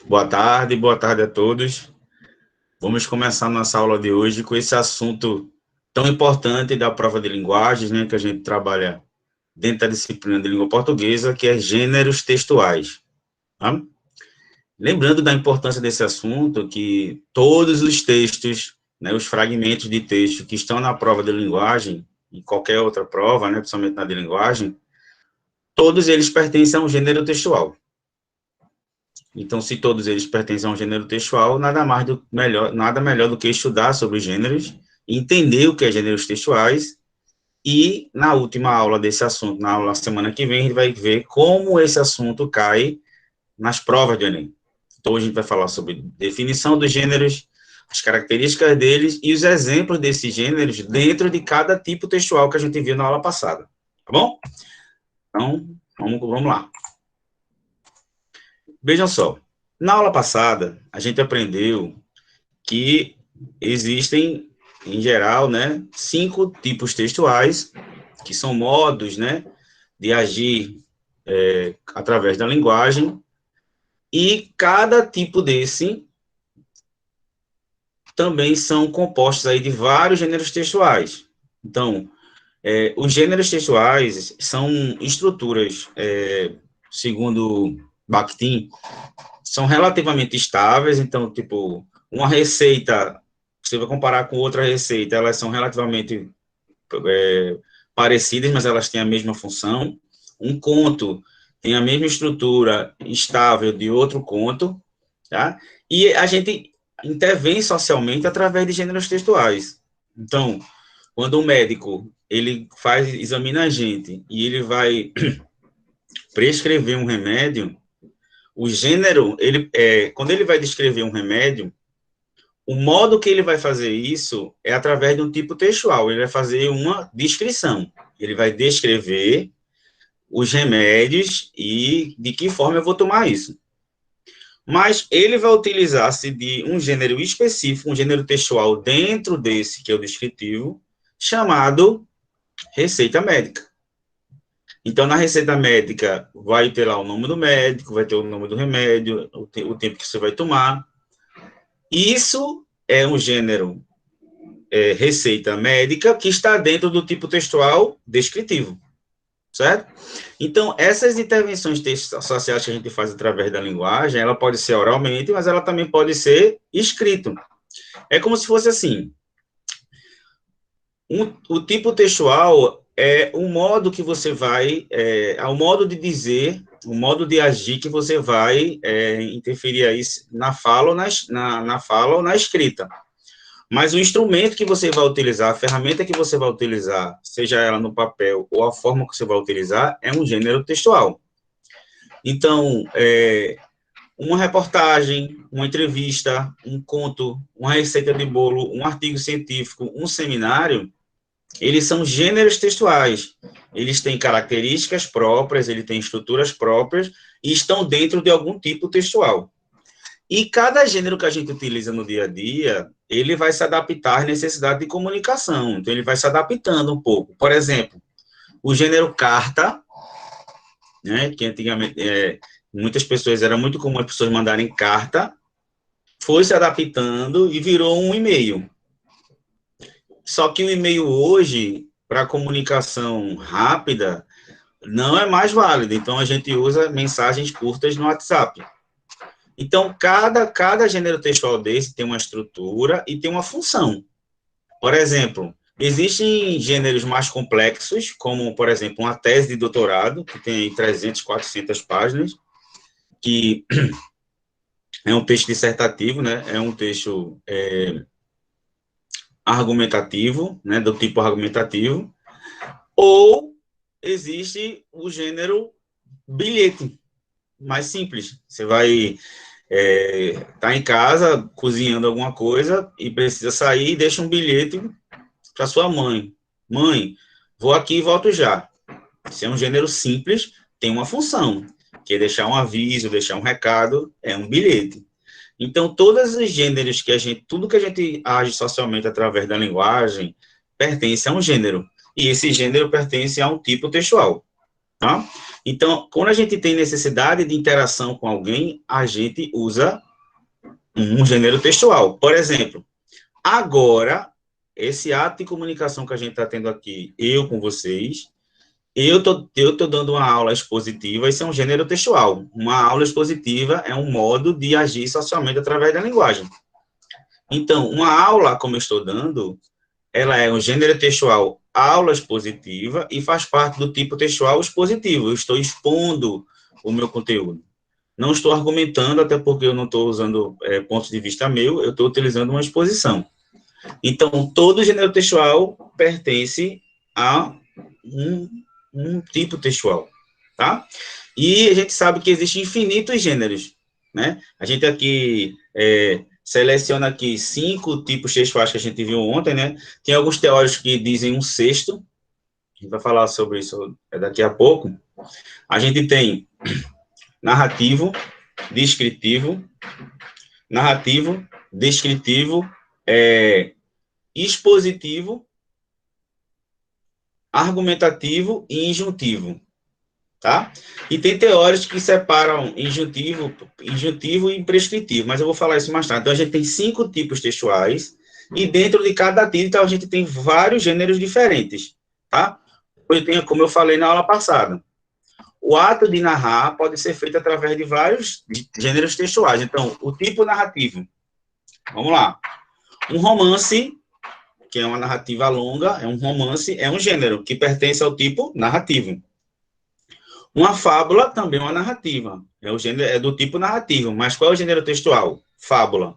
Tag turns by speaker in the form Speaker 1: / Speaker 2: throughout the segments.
Speaker 1: Boa tarde a todos. Vamos começar nossa aula de hoje com esse assunto tão importante da prova de linguagens, né, que a gente trabalha dentro da disciplina de língua portuguesa, que é gêneros textuais. Tá? Lembrando da importância desse assunto, que todos os textos, né, os fragmentos de texto que estão na prova de linguagem, e qualquer outra prova, né, principalmente na de linguagem, todos eles pertencem a um gênero textual. Então, se todos eles pertencem a um gênero textual, nada melhor do que estudar sobre gêneros, entender o que é gêneros textuais, e na última aula desse assunto, na aula semana que vem, a gente vai ver como esse assunto cai nas provas de Enem. Então, hoje a gente vai falar sobre definição dos gêneros, as características deles e os exemplos desses gêneros dentro de cada tipo textual que a gente viu na aula passada. Tá bom? Então, vamos lá. Vejam só, na aula passada, a gente aprendeu que existem, em geral, né, 5 tipos textuais, que são modos, né, de agir através da linguagem, e cada tipo desse também são compostos aí de vários gêneros textuais. Então, os gêneros textuais são estruturas, segundo Bakhtin, são relativamente estáveis, então, tipo, uma receita, você vai comparar com outra receita, elas são relativamente parecidas, mas elas têm a mesma função. Um conto tem a mesma estrutura estável de outro conto, tá? E a gente intervém socialmente através de gêneros textuais. Então, quando o médico, ele examina a gente e ele vai prescrever um remédio, o gênero, quando ele vai descrever um remédio, o modo que ele vai fazer isso é através de um tipo textual. Ele vai fazer uma descrição. Ele vai descrever os remédios e de que forma eu vou tomar isso. Mas ele vai utilizar-se de um gênero específico, um gênero textual dentro desse, que é o descritivo, chamado receita médica. Então, na receita médica, vai ter lá o nome do médico, vai ter o nome do remédio, o tempo que você vai tomar. Isso é um gênero receita médica que está dentro do tipo textual descritivo, certo? Então, essas intervenções sociais que a gente faz através da linguagem, ela pode ser oralmente, mas ela também pode ser escrito. É como se fosse assim, o tipo textual é o modo que você vai, é o modo de dizer, o modo de agir que você vai interferir aí na fala ou na escrita. Mas o instrumento que você vai utilizar, a ferramenta que você vai utilizar, seja ela no papel ou a forma que você vai utilizar, é um gênero textual. Então, uma reportagem, uma entrevista, um conto, uma receita de bolo, um artigo científico, um seminário, eles são gêneros textuais. Eles têm características próprias, eles têm estruturas próprias e estão dentro de algum tipo textual. E cada gênero que a gente utiliza no dia a dia, ele vai se adaptar às necessidades de comunicação. Então, ele vai se adaptando um pouco. Por exemplo, o gênero carta, né, que antigamente muitas pessoas, era muito comum as pessoas mandarem carta, foi se adaptando e virou um e-mail. Só que o e-mail hoje, para comunicação rápida, não é mais válido. Então, a gente usa mensagens curtas no WhatsApp. Então, cada gênero textual desse tem uma estrutura e tem uma função. Por exemplo, existem gêneros mais complexos, como, por exemplo, uma tese de doutorado, que tem 300, 400 páginas, que é um texto dissertativo, né? É um texto argumentativo, né? Do tipo argumentativo. Ou existe o gênero bilhete, mais simples. Você vai tá em casa cozinhando alguma coisa e precisa sair e deixa um bilhete para sua mãe. Mãe, vou aqui e volto já. Se é um gênero simples, tem uma função, que é deixar um aviso, deixar um recado, é um bilhete. Então, todos os gêneros tudo que a gente age socialmente através da linguagem, pertence a um gênero. E esse gênero pertence a um tipo textual. Tá? Então, quando a gente tem necessidade de interação com alguém, a gente usa um gênero textual. Por exemplo, agora, esse ato de comunicação que a gente está tendo aqui, eu com vocês, eu tô dando uma aula expositiva, isso é um gênero textual. Uma aula expositiva é um modo de agir socialmente através da linguagem. Então, uma aula, como eu estou dando, ela é um gênero textual aula expositiva e faz parte do tipo textual expositivo. Eu estou expondo o meu conteúdo. Não estou argumentando, até porque eu não estou usando pontos de vista meu, eu estou utilizando uma exposição. Então, todo gênero textual pertence a um tipo textual, tá? E a gente sabe que existem infinitos gêneros, né? A gente aqui seleciona aqui 5 tipos textuais que a gente viu ontem, né? Tem alguns teóricos que dizem um sexto, a gente vai falar sobre isso daqui a pouco. A gente tem narrativo, descritivo, expositivo, argumentativo e injuntivo, tá? E tem teóricos que separam injuntivo e prescritivo, mas eu vou falar isso mais tarde. Então, a gente tem 5 tipos textuais, e dentro de cada tipo, então, a gente tem vários gêneros diferentes, tá? Como eu falei na aula passada, o ato de narrar pode ser feito através de vários gêneros textuais. Então, o tipo narrativo. Vamos lá. Um romance, que é uma narrativa longa, é um romance, é um gênero que pertence ao tipo narrativo. Uma fábula também é uma narrativa, é do tipo narrativo, mas qual é o gênero textual? Fábula.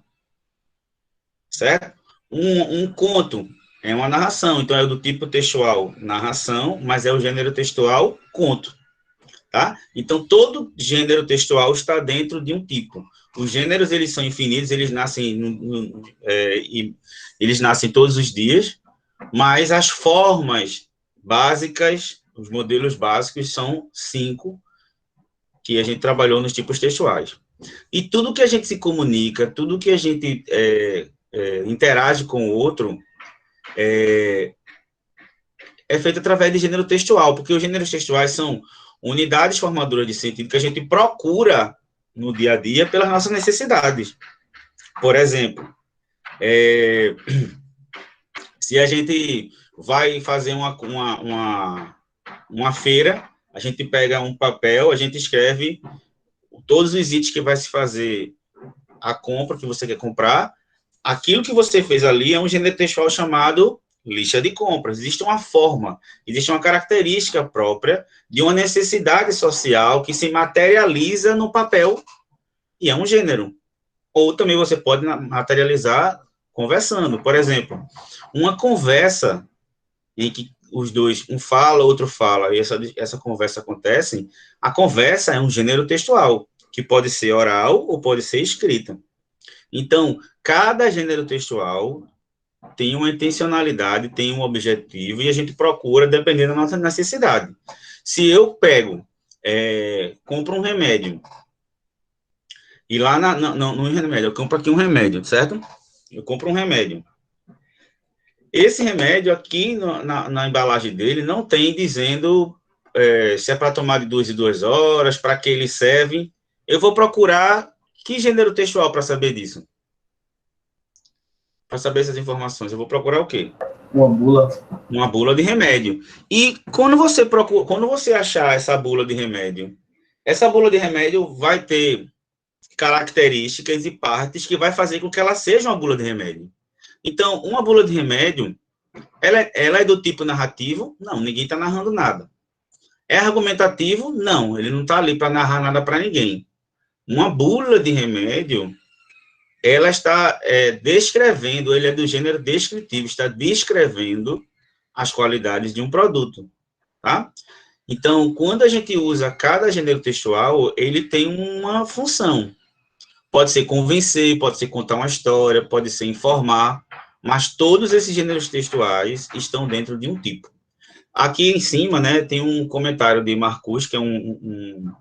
Speaker 1: Certo? Um conto é uma narração, então é do tipo textual narração, mas é o gênero textual conto. Tá? Então, todo gênero textual está dentro de um tipo. Os gêneros, eles são infinitos, eles nascem todos os dias, mas as formas básicas, os modelos básicos são 5 que a gente trabalhou nos tipos textuais. E tudo que a gente se comunica, tudo que a gente interage com o outro, é feito através de gênero textual, porque os gêneros textuais são unidades formadoras de sentido que a gente procura no dia a dia pelas nossas necessidades. Por exemplo, se a gente vai fazer uma feira, a gente pega um papel, a gente escreve todos os itens que vai se fazer a compra que você quer comprar. Aquilo que você fez ali é um gênero textual chamado lista de compras. Existe uma forma, existe uma característica própria de uma necessidade social que se materializa no papel e é um gênero. Ou também você pode materializar conversando. Por exemplo, uma conversa em que os dois, um fala, outro fala, e essa conversa acontece, a conversa é um gênero textual, que pode ser oral ou pode ser escrita. Então, cada gênero textual tem uma intencionalidade, tem um objetivo, e a gente procura dependendo da nossa necessidade. Se eu compro um remédio, e lá no remédio, eu compro aqui um remédio, certo? Eu compro um remédio. Esse remédio aqui, na embalagem dele, não tem dizendo se é para tomar de 2 em 2 horas, para que ele serve. Eu vou procurar que gênero textual para saber disso? Para saber essas informações, eu vou procurar o quê?
Speaker 2: Uma bula.
Speaker 1: Uma bula de remédio. E quando você achar essa bula de remédio vai ter características e partes que vai fazer com que ela seja uma bula de remédio. Então, uma bula de remédio, ela é do tipo narrativo? Não, ninguém está narrando nada. É argumentativo? Não, ele não está ali para narrar nada para ninguém. Uma bula de remédio, ela está descrevendo, ele é do gênero descritivo, está descrevendo as qualidades de um produto, tá? Então, quando a gente usa cada gênero textual, ele tem uma função. Pode ser convencer, pode ser contar uma história, pode ser informar, mas todos esses gêneros textuais estão dentro de um tipo. Aqui em cima, né, tem um comentário de Marcus, que é um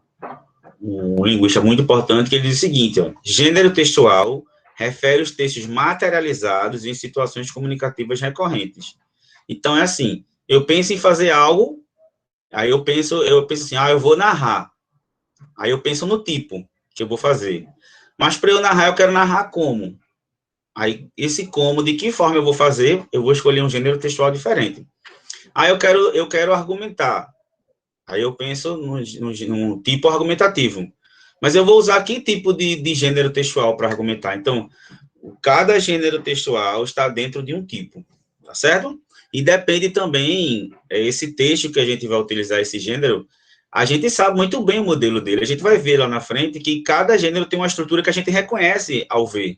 Speaker 1: linguista muito importante, que ele diz o seguinte, ó, gênero textual refere os textos materializados em situações comunicativas recorrentes. Então, é assim, eu penso em fazer algo, Aí eu penso assim, eu vou narrar. Aí eu penso no tipo que eu vou fazer. Mas para eu narrar, eu quero narrar como? Aí, esse como, de que forma eu vou fazer, eu vou escolher um gênero textual diferente. Aí eu quero argumentar. Aí eu penso num tipo argumentativo. Mas eu vou usar que tipo de gênero textual para argumentar? Então, cada gênero textual está dentro de um tipo, tá certo? E depende também, esse texto que a gente vai utilizar, esse gênero, a gente sabe muito bem o modelo dele. A gente vai ver lá na frente que cada gênero tem uma estrutura que a gente reconhece ao ver,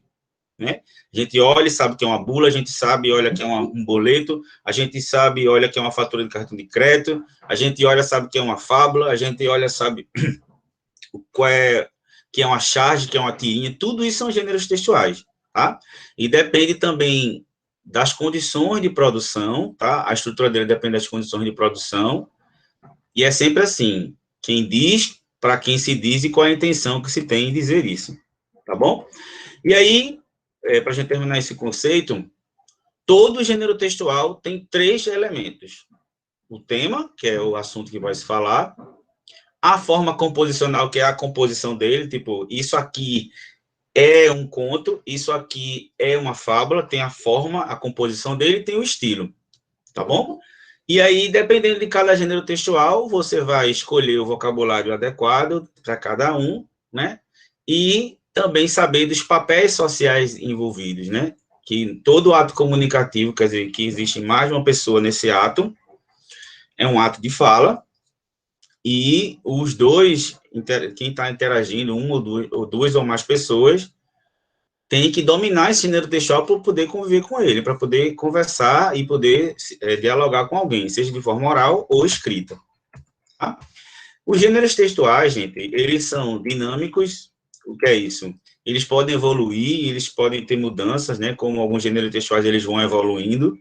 Speaker 1: né? A gente olha e sabe que é uma bula, a gente sabe e olha que é um boleto, a gente sabe e olha que é uma fatura de cartão de crédito, a gente olha e sabe que é uma fábula, a gente olha e sabe qual é, que é uma charge, que é uma tirinha, tudo isso são gêneros textuais, tá? E depende também das condições de produção, tá? A estrutura dele depende das condições de produção, e é sempre assim, quem diz, para quem se diz e qual é a intenção que se tem em dizer isso, tá bom? E aí, para a gente terminar esse conceito, todo gênero textual tem 3 elementos. O tema, que é o assunto que vai se falar, a forma composicional, que é a composição dele, tipo, isso aqui é um conto, isso aqui é uma fábula, tem a forma, a composição dele, tem o estilo, tá bom? E aí, dependendo de cada gênero textual, você vai escolher o vocabulário adequado para cada um, né? E também saber dos papéis sociais envolvidos, né? Que todo ato comunicativo, quer dizer, que existe mais de uma pessoa nesse ato, é um ato de fala, e os dois, quem está interagindo, duas ou mais pessoas, tem que dominar esse gênero textual para poder conviver com ele, para poder conversar e poder dialogar com alguém, seja de forma oral ou escrita. Tá? Os gêneros textuais, gente, eles são dinâmicos. O que é isso? Eles podem evoluir, eles podem ter mudanças, né? Como alguns gêneros textuais eles vão evoluindo.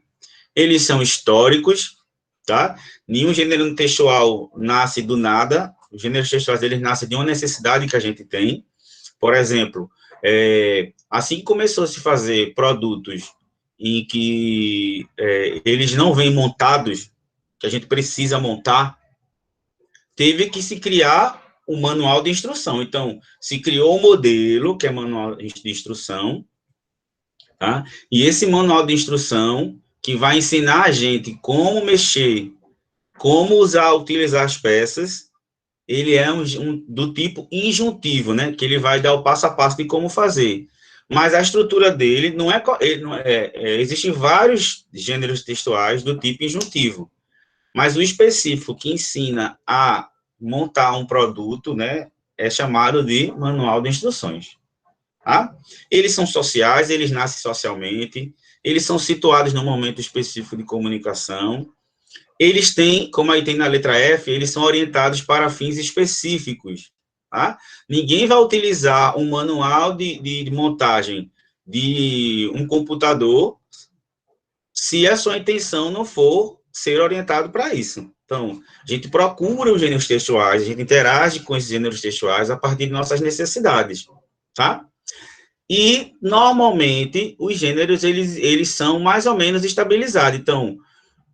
Speaker 1: Eles são históricos, tá? Nenhum gênero textual nasce do nada. Os gêneros textuais eles nascem de uma necessidade que a gente tem. Por exemplo, assim que começou a se fazer produtos em que eles não vêm montados, que a gente precisa montar, teve que se criar o manual de instrução. Então, se criou o modelo, que é manual de instrução, tá? E esse manual de instrução, que vai ensinar a gente como mexer, como utilizar as peças, ele é do tipo injuntivo, né? Que ele vai dar o passo a passo de como fazer. Mas a estrutura dele não é... existem vários gêneros textuais do tipo injuntivo, mas o específico que ensina a montar um produto, né, é chamado de manual de instruções. Tá? Eles são sociais, eles nascem socialmente, eles são situados num momento específico de comunicação, eles têm, como aí tem na letra F, eles são orientados para fins específicos. Tá? Ninguém vai utilizar um manual de montagem de um computador se a sua intenção não for ser orientado para isso. Então, a gente procura os gêneros textuais, a gente interage com esses gêneros textuais a partir de nossas necessidades, tá? E, normalmente, os gêneros, eles são mais ou menos estabilizados. Então,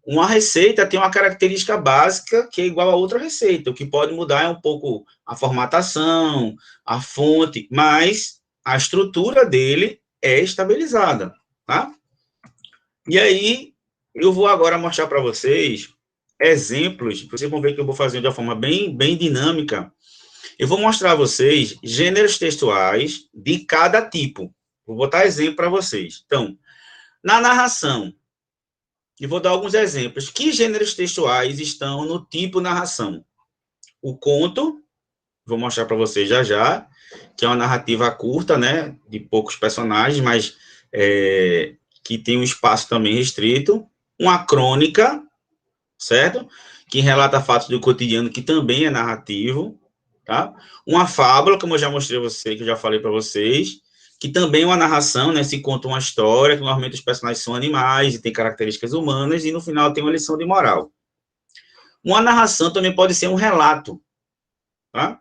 Speaker 1: uma receita tem uma característica básica que é igual a outra receita. O que pode mudar é um pouco a formatação, a fonte, mas a estrutura dele é estabilizada, tá? E aí, eu vou agora mostrar para vocês exemplos, vocês vão ver que eu vou fazer de uma forma bem dinâmica. Eu vou mostrar a vocês gêneros textuais de cada tipo. Vou botar exemplo para vocês. Então, na narração, e vou dar alguns exemplos. Que gêneros textuais estão no tipo narração? O conto, vou mostrar para vocês já, que é uma narrativa curta, né, de poucos personagens, mas que tem um espaço também restrito. Uma crônica, certo? Que relata fatos do cotidiano, que também é narrativo, tá? Uma fábula, como eu já mostrei a vocês, que eu já falei para vocês, que também é uma narração, né? Se conta uma história, que normalmente os personagens são animais e têm características humanas, e no final tem uma lição de moral. Uma narração também pode ser um relato, tá?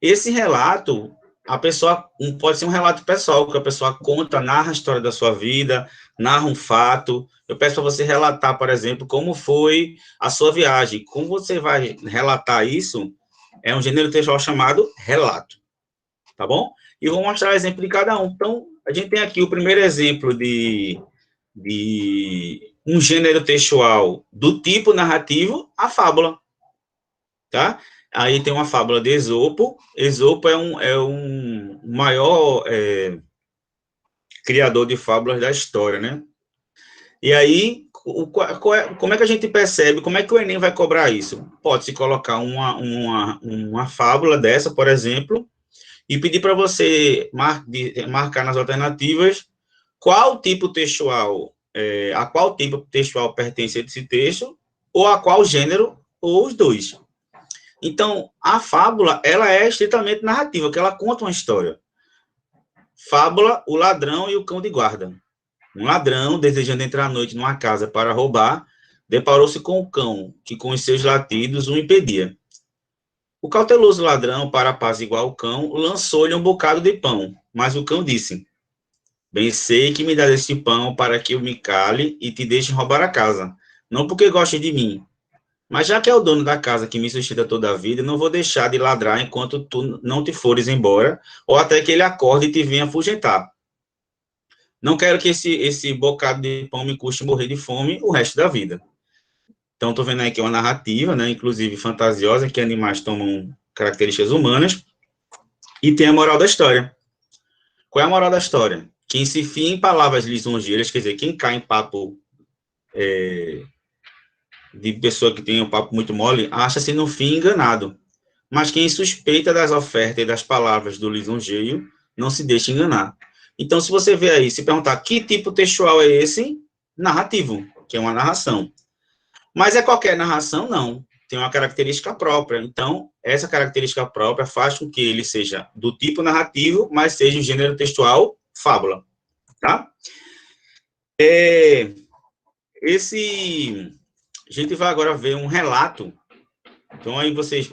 Speaker 1: Esse relato, a pessoa, pode ser um relato pessoal, que a pessoa conta, narra a história da sua vida, narra um fato. Eu peço para você relatar, por exemplo, como foi a sua viagem. Como você vai relatar isso, é um gênero textual chamado relato, tá bom? E vou mostrar o exemplo de cada um. Então, a gente tem aqui o primeiro exemplo de um gênero textual do tipo narrativo, a fábula, tá? Aí tem uma fábula de Esopo. Esopo é um maior criador de fábulas da história, né? E aí, como é que a gente percebe, como é que o Enem vai cobrar isso? Pode-se colocar uma fábula dessa, por exemplo, e pedir para você marcar nas alternativas qual tipo textual, a qual tipo textual pertence esse texto, ou a qual gênero, ou os dois. Então, a fábula, ela é estritamente narrativa, que ela conta uma história. Fábula, o ladrão e o cão de guarda. Um ladrão, desejando entrar à noite numa casa para roubar, deparou-se com o cão, que com os seus latidos o impedia. O cauteloso ladrão, para apaziguar o cão, lançou-lhe um bocado de pão, mas o cão disse: bem sei que me dás este pão para que eu me cale e te deixe roubar a casa, não porque goste de mim, mas já que é o dono da casa que me sustenta toda a vida, não vou deixar de ladrar enquanto tu não te fores embora, ou até que ele acorde e te venha afugentar. Não quero que esse bocado de pão me custe morrer de fome o resto da vida. Então, estou vendo aí que é uma narrativa, né, inclusive fantasiosa, que animais tomam características humanas, e tem a moral da história. Qual é a moral da história? Quem se fia em palavras lisonjeiras, quer dizer, quem cai em papo de pessoa que tem um papo muito mole, acha-se no fim enganado. Mas quem suspeita das ofertas e das palavras do lisonjeio, não se deixa enganar. Então, se você vê aí, se perguntar que tipo textual é esse, narrativo, que é uma narração. Mas é qualquer narração? Não. Tem uma característica própria. Então, essa característica própria faz com que ele seja do tipo narrativo, mas seja o gênero textual fábula. Tá? A gente vai agora ver um relato. Então, aí vocês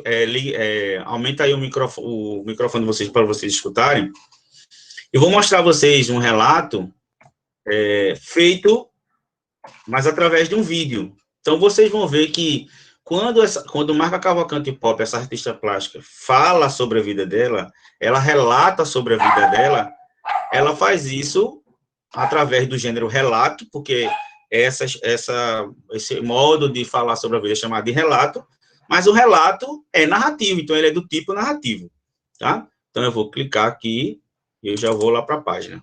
Speaker 1: aumenta aí o microfone de vocês para vocês escutarem. Eu vou mostrar a vocês um relato feito, mas através de um vídeo. Então, vocês vão ver que quando Marca Cavalcante Pop, essa artista plástica, fala sobre a vida dela, ela relata sobre a vida dela, ela faz isso através do gênero relato, porque esse modo de falar sobre a vida é chamado de relato, mas o relato é narrativo, então ele é do tipo narrativo, tá? Então eu vou clicar aqui e eu já vou lá para a página.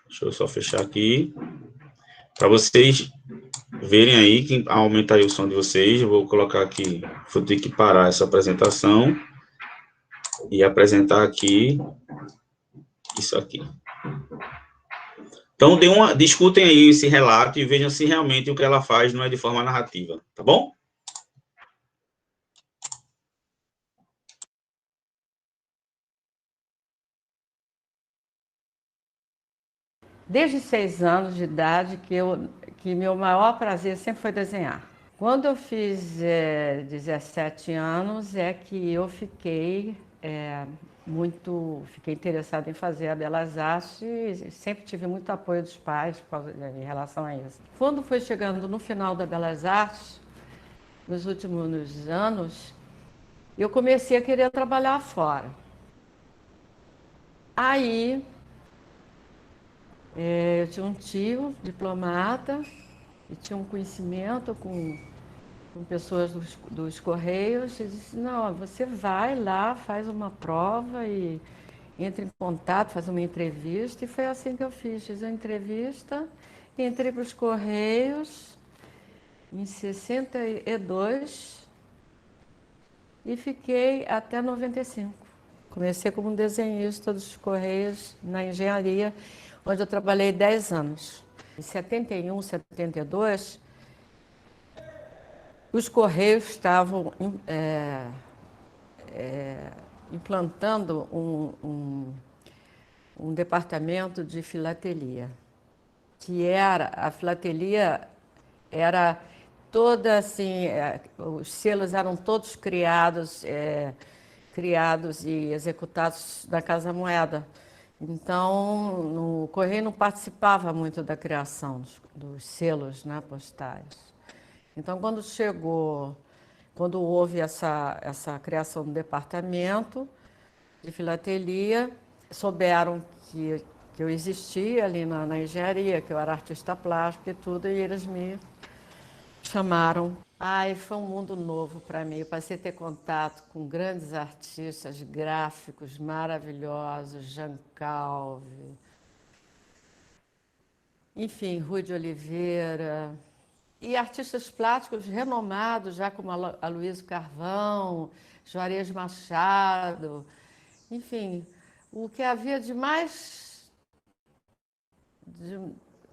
Speaker 1: Deixa eu só fechar aqui. Para vocês verem aí, que aumentar aí o som de vocês, eu vou colocar aqui, vou ter que parar essa apresentação e apresentar aqui isso aqui. Então, discutem aí esse relato e vejam se realmente o que ela faz não é de forma narrativa, tá bom?
Speaker 2: Desde 6 anos de idade que meu maior prazer sempre foi desenhar. Quando eu fiz 17 anos é que eu fiquei fiquei interessada em fazer a Belas Artes e sempre tive muito apoio dos pais em relação a isso. Quando foi chegando no final da Belas Artes, nos últimos anos, eu comecei a querer trabalhar fora. Aí eu tinha um tio diplomata e tinha um conhecimento com pessoas dos Correios. E disse: não, você vai lá, faz uma prova e entra em contato, faz uma entrevista. E foi assim que eu fiz. Fiz a entrevista, entrei para os Correios em 62 e fiquei até 95. Comecei como desenhista dos Correios na engenharia, onde eu trabalhei 10 anos. Em 71, 72, os Correios estavam implantando um departamento de filatelia, a filatelia era toda assim, os selos eram todos criados, criados e executados na Casa Moeda. Então, o Correio não participava muito da criação dos selos, né, postais. Então, quando houve essa criação do departamento de filatelia, souberam que eu existia ali na engenharia, que eu era artista plástica e tudo, e eles me chamaram. Ai, foi um mundo novo para mim. Eu passei a ter contato com grandes artistas gráficos maravilhosos, Jean Calvi, enfim, Rui de Oliveira, e artistas plásticos renomados, já como a Luísa Carvão, Juarez Machado, enfim, o que havia de mais de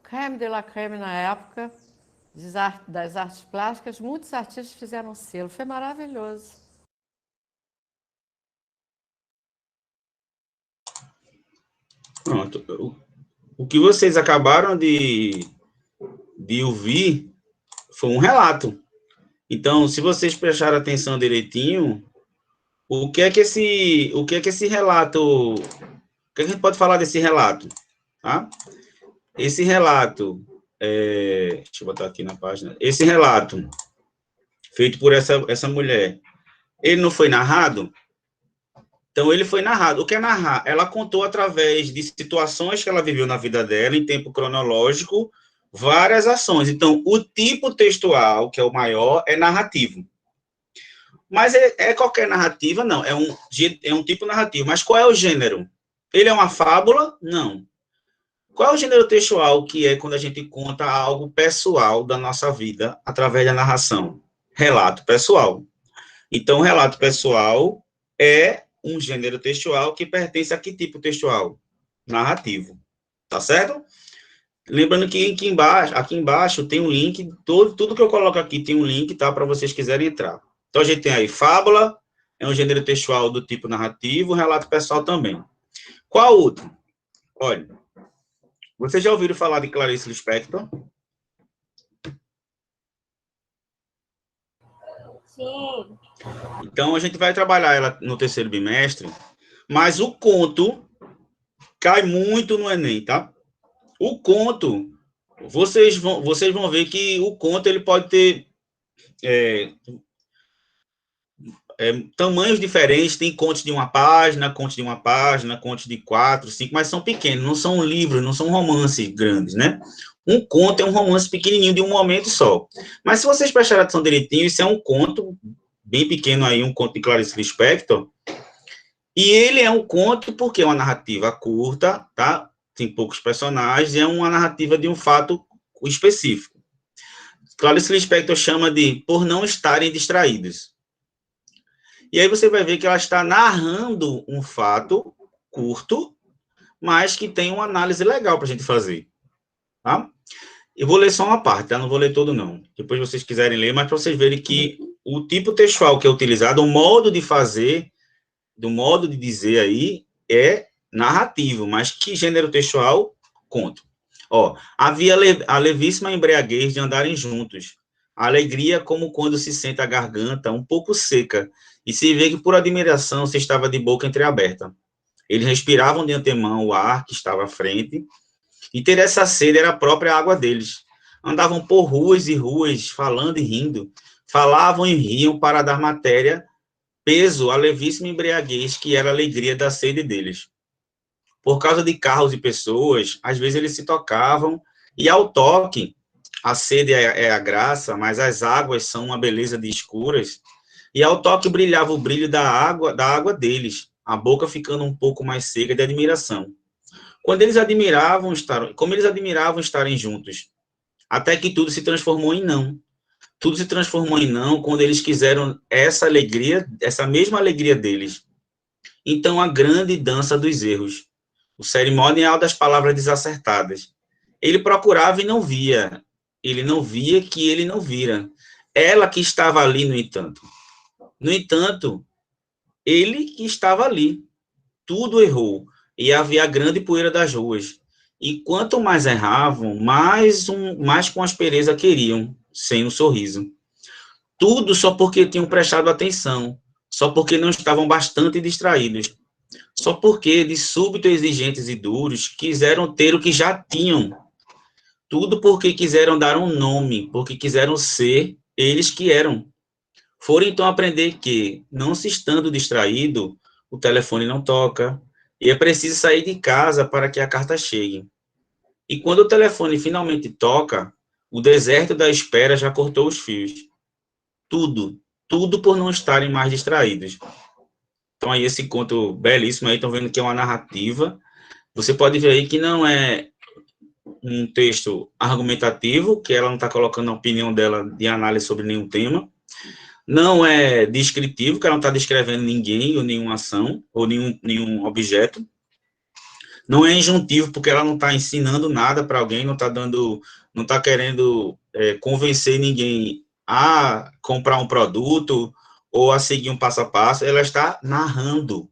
Speaker 2: crème de la crème na época, das artes plásticas, muitos artistas fizeram selo. Foi maravilhoso.
Speaker 1: Pronto. O que vocês acabaram de ouvir foi um relato. Então, se vocês prestarem atenção direitinho, o que é que esse relato, o que a gente pode falar desse relato, tá? Esse relato, deixa eu botar aqui na página, esse relato feito por essa mulher, ele não foi narrado? Então, ele foi narrado. O que é narrar? Ela contou através de situações que ela viveu na vida dela, em tempo cronológico, várias ações. Então, o tipo textual, que é o maior, é narrativo. Mas é qualquer narrativa? Não. É um tipo narrativo. Mas qual é o gênero? Ele é uma fábula? Não. Qual é o gênero textual que é quando a gente conta algo pessoal da nossa vida através da narração? Relato pessoal. Então, relato pessoal é um gênero textual que pertence a que tipo textual? Narrativo. Tá certo? Lembrando que aqui embaixo tem um link, tudo que eu coloco aqui tem um link, tá? Para vocês quiserem entrar. Então, a gente tem aí fábula, é um gênero textual do tipo narrativo, relato pessoal também. Qual outro? Olha, vocês já ouviram falar de Clarice Lispector?
Speaker 3: Sim.
Speaker 1: Então, a gente vai trabalhar ela no terceiro bimestre, mas o conto cai muito no Enem, tá? O conto, vocês vão ver que o conto ele pode ter tamanhos diferentes, tem contos de uma página, contos de 4, 5, mas são pequenos, não são livros, não são romances grandes, né? Um conto é um romance pequenininho de um momento só. Mas se vocês prestarem atenção direitinho, isso é um conto bem pequeno aí, um conto de Clarice Lispector, e ele é um conto porque é uma narrativa curta, tá? Tem poucos personagens, e é uma narrativa de um fato específico. Clarice Lispector chama de Por Não Estarem Distraídos. E aí você vai ver que ela está narrando um fato curto, mas que tem uma análise legal para a gente fazer. Tá? Eu vou ler só uma parte, tá? Não vou ler todo, não. Depois vocês quiserem ler, mas para vocês verem que o tipo textual que é utilizado, o modo de fazer, do modo de dizer aí, é narrativo, mas que gênero textual? Conto. Ó, havia a levíssima embriaguez de andarem juntos, a alegria como quando se sente a garganta um pouco seca, e se vê que por admiração se estava de boca entreaberta. Eles respiravam de antemão o ar que estava à frente, e ter essa sede era a própria água deles. Andavam por ruas e ruas, falando e rindo, falavam e riam para dar matéria, peso à levíssima embriaguez que era a alegria da sede deles. Por causa de carros e pessoas, às vezes eles se tocavam, e ao toque, a sede é a graça, mas as águas são uma beleza de escuras, e ao toque brilhava o brilho da água deles, a boca ficando um pouco mais seca de admiração. Como eles admiravam estarem juntos, até que tudo se transformou em não. Tudo se transformou em não quando eles quiseram essa alegria, essa mesma alegria deles. Então, a grande dança dos erros, o cerimonial das palavras desacertadas. Ele procurava e não via. Ele não via que ele não vira. Ela que estava ali, no entanto. No entanto, ele que estava ali. Tudo errou. E havia a grande poeira das ruas. E quanto mais erravam, mais com aspereza queriam. sem um sorriso. Tudo só porque tinham prestado atenção, só porque não estavam bastante distraídos, só porque, de súbito exigentes e duros, quiseram ter o que já tinham. Tudo porque quiseram dar um nome, porque quiseram ser eles que eram. Foram então aprender que, não se estando distraído, o telefone não toca, e é preciso sair de casa para que a carta chegue. E quando o telefone finalmente toca, o deserto da espera já cortou os fios. Tudo, tudo por não estarem mais distraídos. Então, aí, esse conto belíssimo aí, estão vendo que é uma narrativa. Você pode ver aí que não é um texto argumentativo, que ela não está colocando a opinião dela de análise sobre nenhum tema. Não é descritivo, que ela não está descrevendo ninguém, ou nenhuma ação, ou nenhum objeto. Não é injuntivo, porque ela não está ensinando nada para alguém, não está querendo convencer ninguém a comprar um produto ou a seguir um passo a passo, ela está narrando.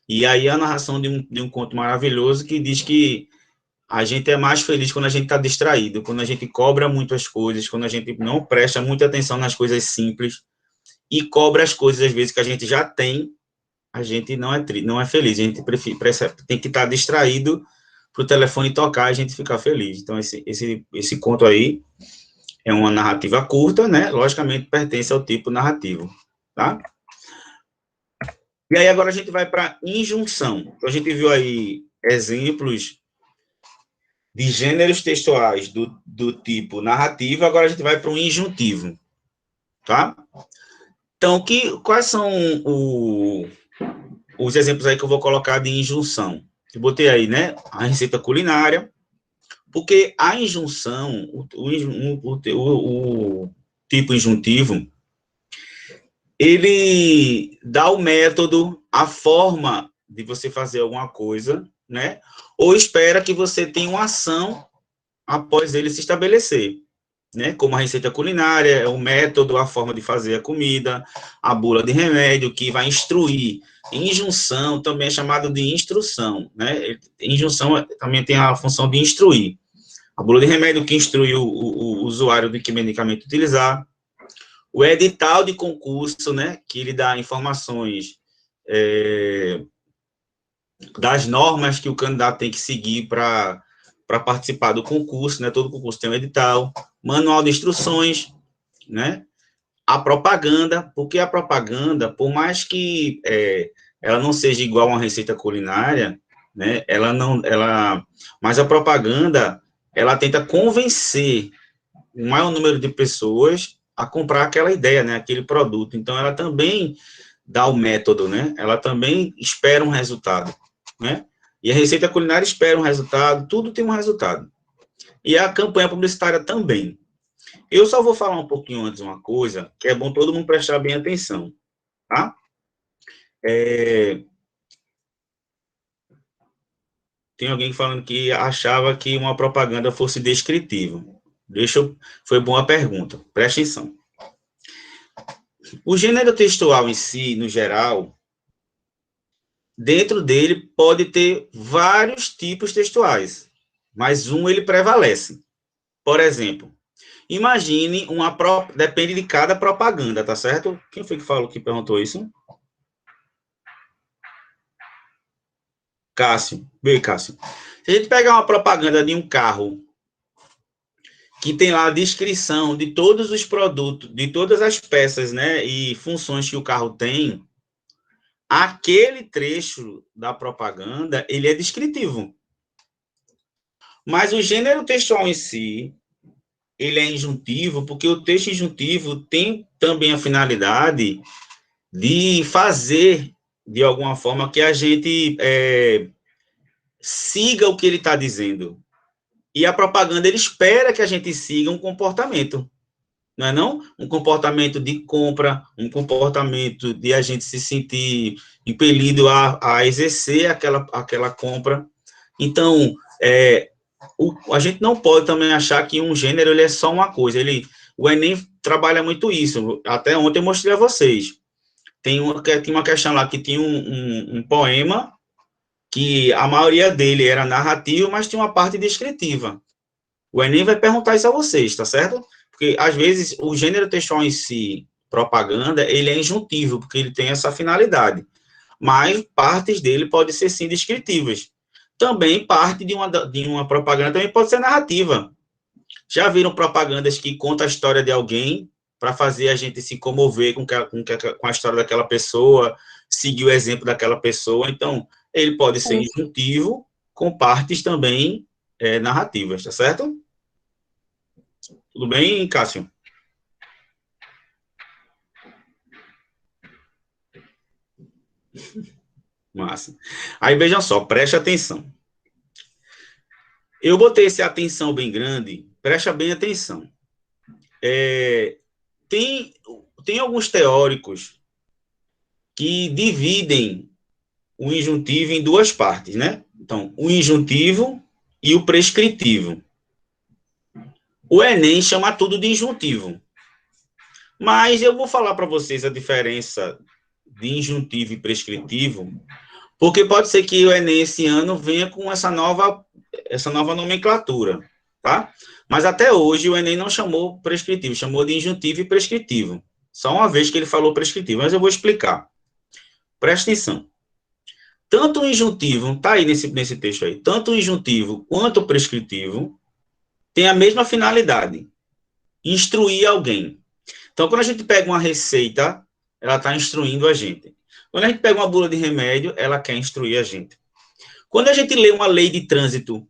Speaker 1: E aí a narração de um conto maravilhoso que diz que a gente é mais feliz quando a gente está distraído, quando a gente cobra muito as coisas, quando a gente não presta muita atenção nas coisas simples e cobra as coisas, às vezes, que a gente já tem, a gente não é feliz, a gente tem que estar distraído para o telefone tocar e a gente ficar feliz. Então, esse conto aí é uma narrativa curta, né? Logicamente, pertence ao tipo narrativo, tá? E aí, agora a gente vai para injunção. Então, a gente viu aí exemplos de gêneros textuais do tipo narrativo, agora a gente vai para o injuntivo, tá? Então, quais são os exemplos aí que eu vou colocar de injunção? Eu botei aí, né, a receita culinária, porque a injunção, o tipo injuntivo, ele dá o método, a forma de você fazer alguma coisa, né? Ou espera que você tenha uma ação após ele se estabelecer, né? Como a receita culinária, o método, a forma de fazer a comida, a bula de remédio, que vai instruir. Injunção também é chamado de instrução, né? Injunção também tem a função de instruir. A bula de remédio que instrui o usuário de que medicamento utilizar. O edital de concurso, né, que ele dá informações das normas que o candidato tem que seguir para participar do concurso, né, todo concurso tem um edital, manual de instruções, né, a propaganda, porque a propaganda, por mais que ela não seja igual a uma receita culinária, né, mas a propaganda, ela tenta convencer o maior número de pessoas a comprar aquela ideia, né, aquele produto. Então, ela também dá o método, né? Ela também espera um resultado, né? E a receita culinária espera um resultado, tudo tem um resultado. E a campanha publicitária também. Eu só vou falar um pouquinho antes uma coisa, que é bom todo mundo prestar bem atenção, tá? Tem alguém falando que achava que uma propaganda fosse descritiva. Foi boa a pergunta, presta atenção. O gênero textual em si, no geral, dentro dele pode ter vários tipos textuais, mas ele prevalece. Por exemplo, imagine depende de cada propaganda, tá certo? Quem foi que perguntou isso? Cássio. Bem, Cássio. Se a gente pegar uma propaganda de um carro que tem lá a descrição de todos os produtos, de todas as peças, né, e funções que o carro tem, aquele trecho da propaganda, ele é descritivo. Mas o gênero textual em si, ele é injuntivo, porque o texto injuntivo tem também a finalidade de fazer, de alguma forma, que a gente siga o que ele está dizendo. E a propaganda, ele espera que a gente siga um comportamento. Não é não? Um comportamento de compra, um comportamento de a gente se sentir impelido a exercer aquela compra. Então, a gente não pode também achar que um gênero ele é só uma coisa. O Enem trabalha muito isso. Até ontem eu mostrei a vocês. Tinha uma questão lá que tinha um poema que a maioria dele era narrativo, mas tinha uma parte descritiva. O Enem vai perguntar isso a vocês, tá certo? porque, às vezes, o gênero textual em si, propaganda, ele é injuntivo, porque ele tem essa finalidade. Mas partes dele podem ser, sim, descritivas. Também parte de uma propaganda também pode ser narrativa. Já viram propagandas que contam a história de alguém para fazer a gente se comover com a história daquela pessoa, seguir o exemplo daquela pessoa? Então, ele pode ser injuntivo, com partes também narrativas, tá certo? Tudo bem, Cássio? Massa. Aí, vejam só, preste atenção. Eu botei esse atenção bem grande, presta bem atenção. Tem alguns teóricos que dividem o injuntivo em duas partes, né? Então, o injuntivo e o prescritivo. O Enem chama tudo de injuntivo. Mas eu vou falar para vocês a diferença de injuntivo e prescritivo, porque pode ser que o Enem esse ano venha com essa nova nomenclatura, tá? Mas até hoje o Enem não chamou prescritivo, chamou de injuntivo e prescritivo. Só uma vez que ele falou prescritivo, mas eu vou explicar. Presta atenção. Tanto o injuntivo, tá aí nesse texto aí, tanto o injuntivo quanto o prescritivo tem a mesma finalidade, instruir alguém. Então, quando a gente pega uma receita, ela está instruindo a gente. Quando a gente pega uma bula de remédio, ela quer instruir a gente. Quando a gente lê uma lei de trânsito,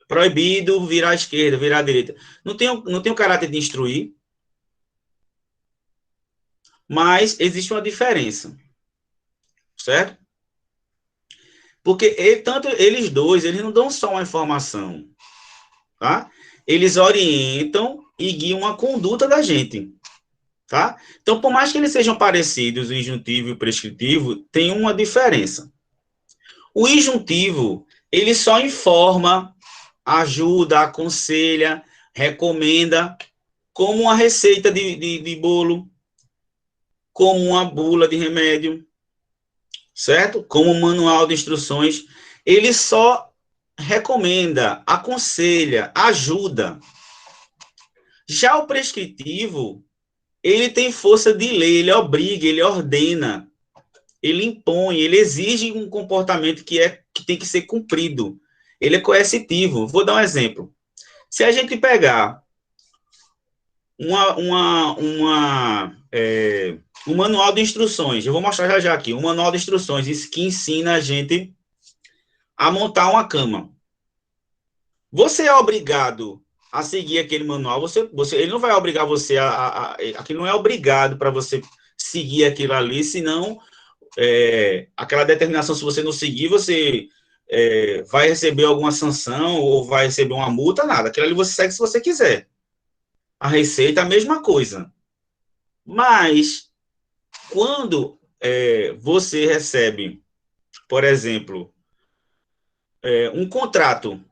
Speaker 1: proibido virar à esquerda, virar à direita, não tem o caráter de instruir, mas existe uma diferença, certo? Porque tanto eles dois, eles não dão só uma informação, tá? Eles orientam e guiam a conduta da gente, tá? Então, por mais que eles sejam parecidos, o injuntivo e o prescritivo, tem uma diferença. O injuntivo, ele só informa, ajuda, aconselha, recomenda, como uma receita de bolo, como uma bula de remédio, certo? Como um manual de instruções. Ele só recomenda, aconselha, ajuda. Já o prescritivo, ele tem força de lei, ele obriga, ele ordena, ele impõe, ele exige um comportamento que tem que ser cumprido. Ele é coercitivo. Vou dar um exemplo. Se a gente pegar um manual de instruções, eu vou mostrar já aqui, um manual de instruções, isso que ensina a gente a montar uma cama. Você é obrigado a seguir aquele manual, ele não vai obrigar você aquilo não é obrigado para você seguir aquilo ali, senão aquela determinação, se você não seguir, você vai receber alguma sanção ou vai receber uma multa, nada. Aquilo ali você segue se você quiser. A receita, a mesma coisa. Mas, quando você recebe, por exemplo, um contrato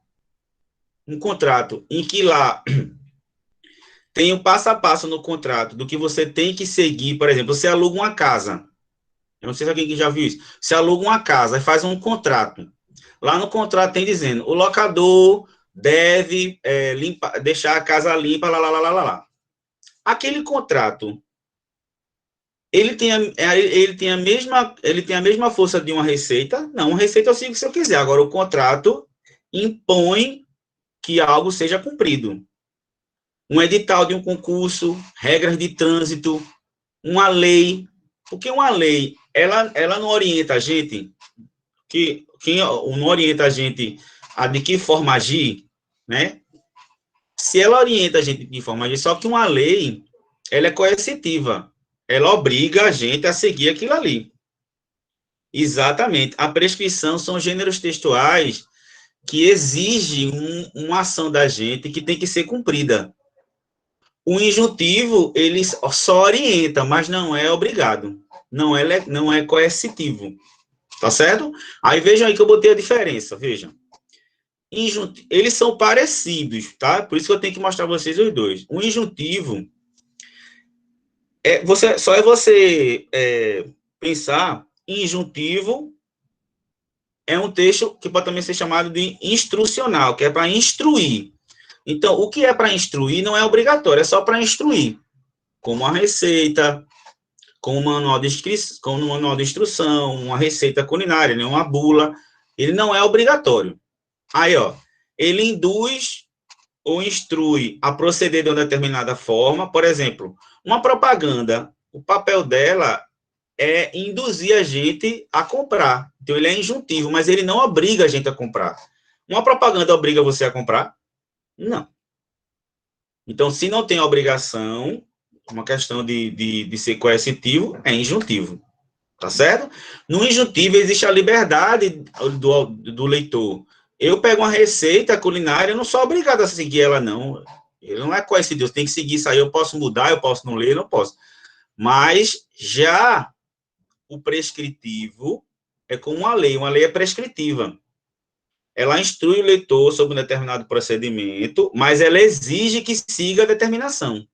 Speaker 1: em que lá tem o passo a passo no contrato do que você tem que seguir, por exemplo, você aluga uma casa. Eu não sei se alguém já viu isso. Você aluga uma casa e faz um contrato. Lá no contrato tem dizendo, o locador deve deixar a casa limpa, lá. Aquele contrato, ele tem a mesma força de uma receita? Não, uma receita eu sigo se eu quiser. Agora, o contrato impõe que algo seja cumprido. Um edital de um concurso, regras de trânsito, uma lei. Porque uma lei, ela não orienta a gente, não orienta a gente a de que forma agir, né? Se ela orienta a gente de que forma agir, só que uma lei, ela é coercitiva. Ela obriga a gente a seguir aquilo ali. Exatamente. A prescrição são gêneros textuais que exigem uma ação da gente que tem que ser cumprida. O injuntivo, ele só orienta, mas não é obrigado. Não é coercitivo. Tá certo? Aí vejam aí que eu botei a diferença, vejam. Eles são parecidos, tá? Por isso que eu tenho que mostrar para vocês os dois. O injuntivo você pensar em injuntivo é um texto que pode também ser chamado de instrucional, que é para instruir. Então, o que é para instruir não é obrigatório, é só para instruir, como a receita, com o manual de instrução, uma receita culinária, né, uma bula. Ele não é obrigatório. Aí, ó, ele induz ou instrui a proceder de uma determinada forma. Por exemplo, uma propaganda, o papel dela é induzir a gente a comprar. Então, ele é injuntivo, mas ele não obriga a gente a comprar. Uma propaganda obriga você a comprar? Não. Então, se não tem obrigação, uma questão de ser coercitivo, é injuntivo. Tá certo? No injuntivo existe a liberdade do leitor. Eu pego uma receita culinária, eu não sou obrigado a seguir ela, não. Ele não é coercitivo, tem que seguir isso aí. Eu posso mudar, eu posso não ler, não posso. Mas já o prescritivo é como uma lei é prescritiva. Ela instrui o leitor sobre um determinado procedimento, mas ela exige que siga a determinação.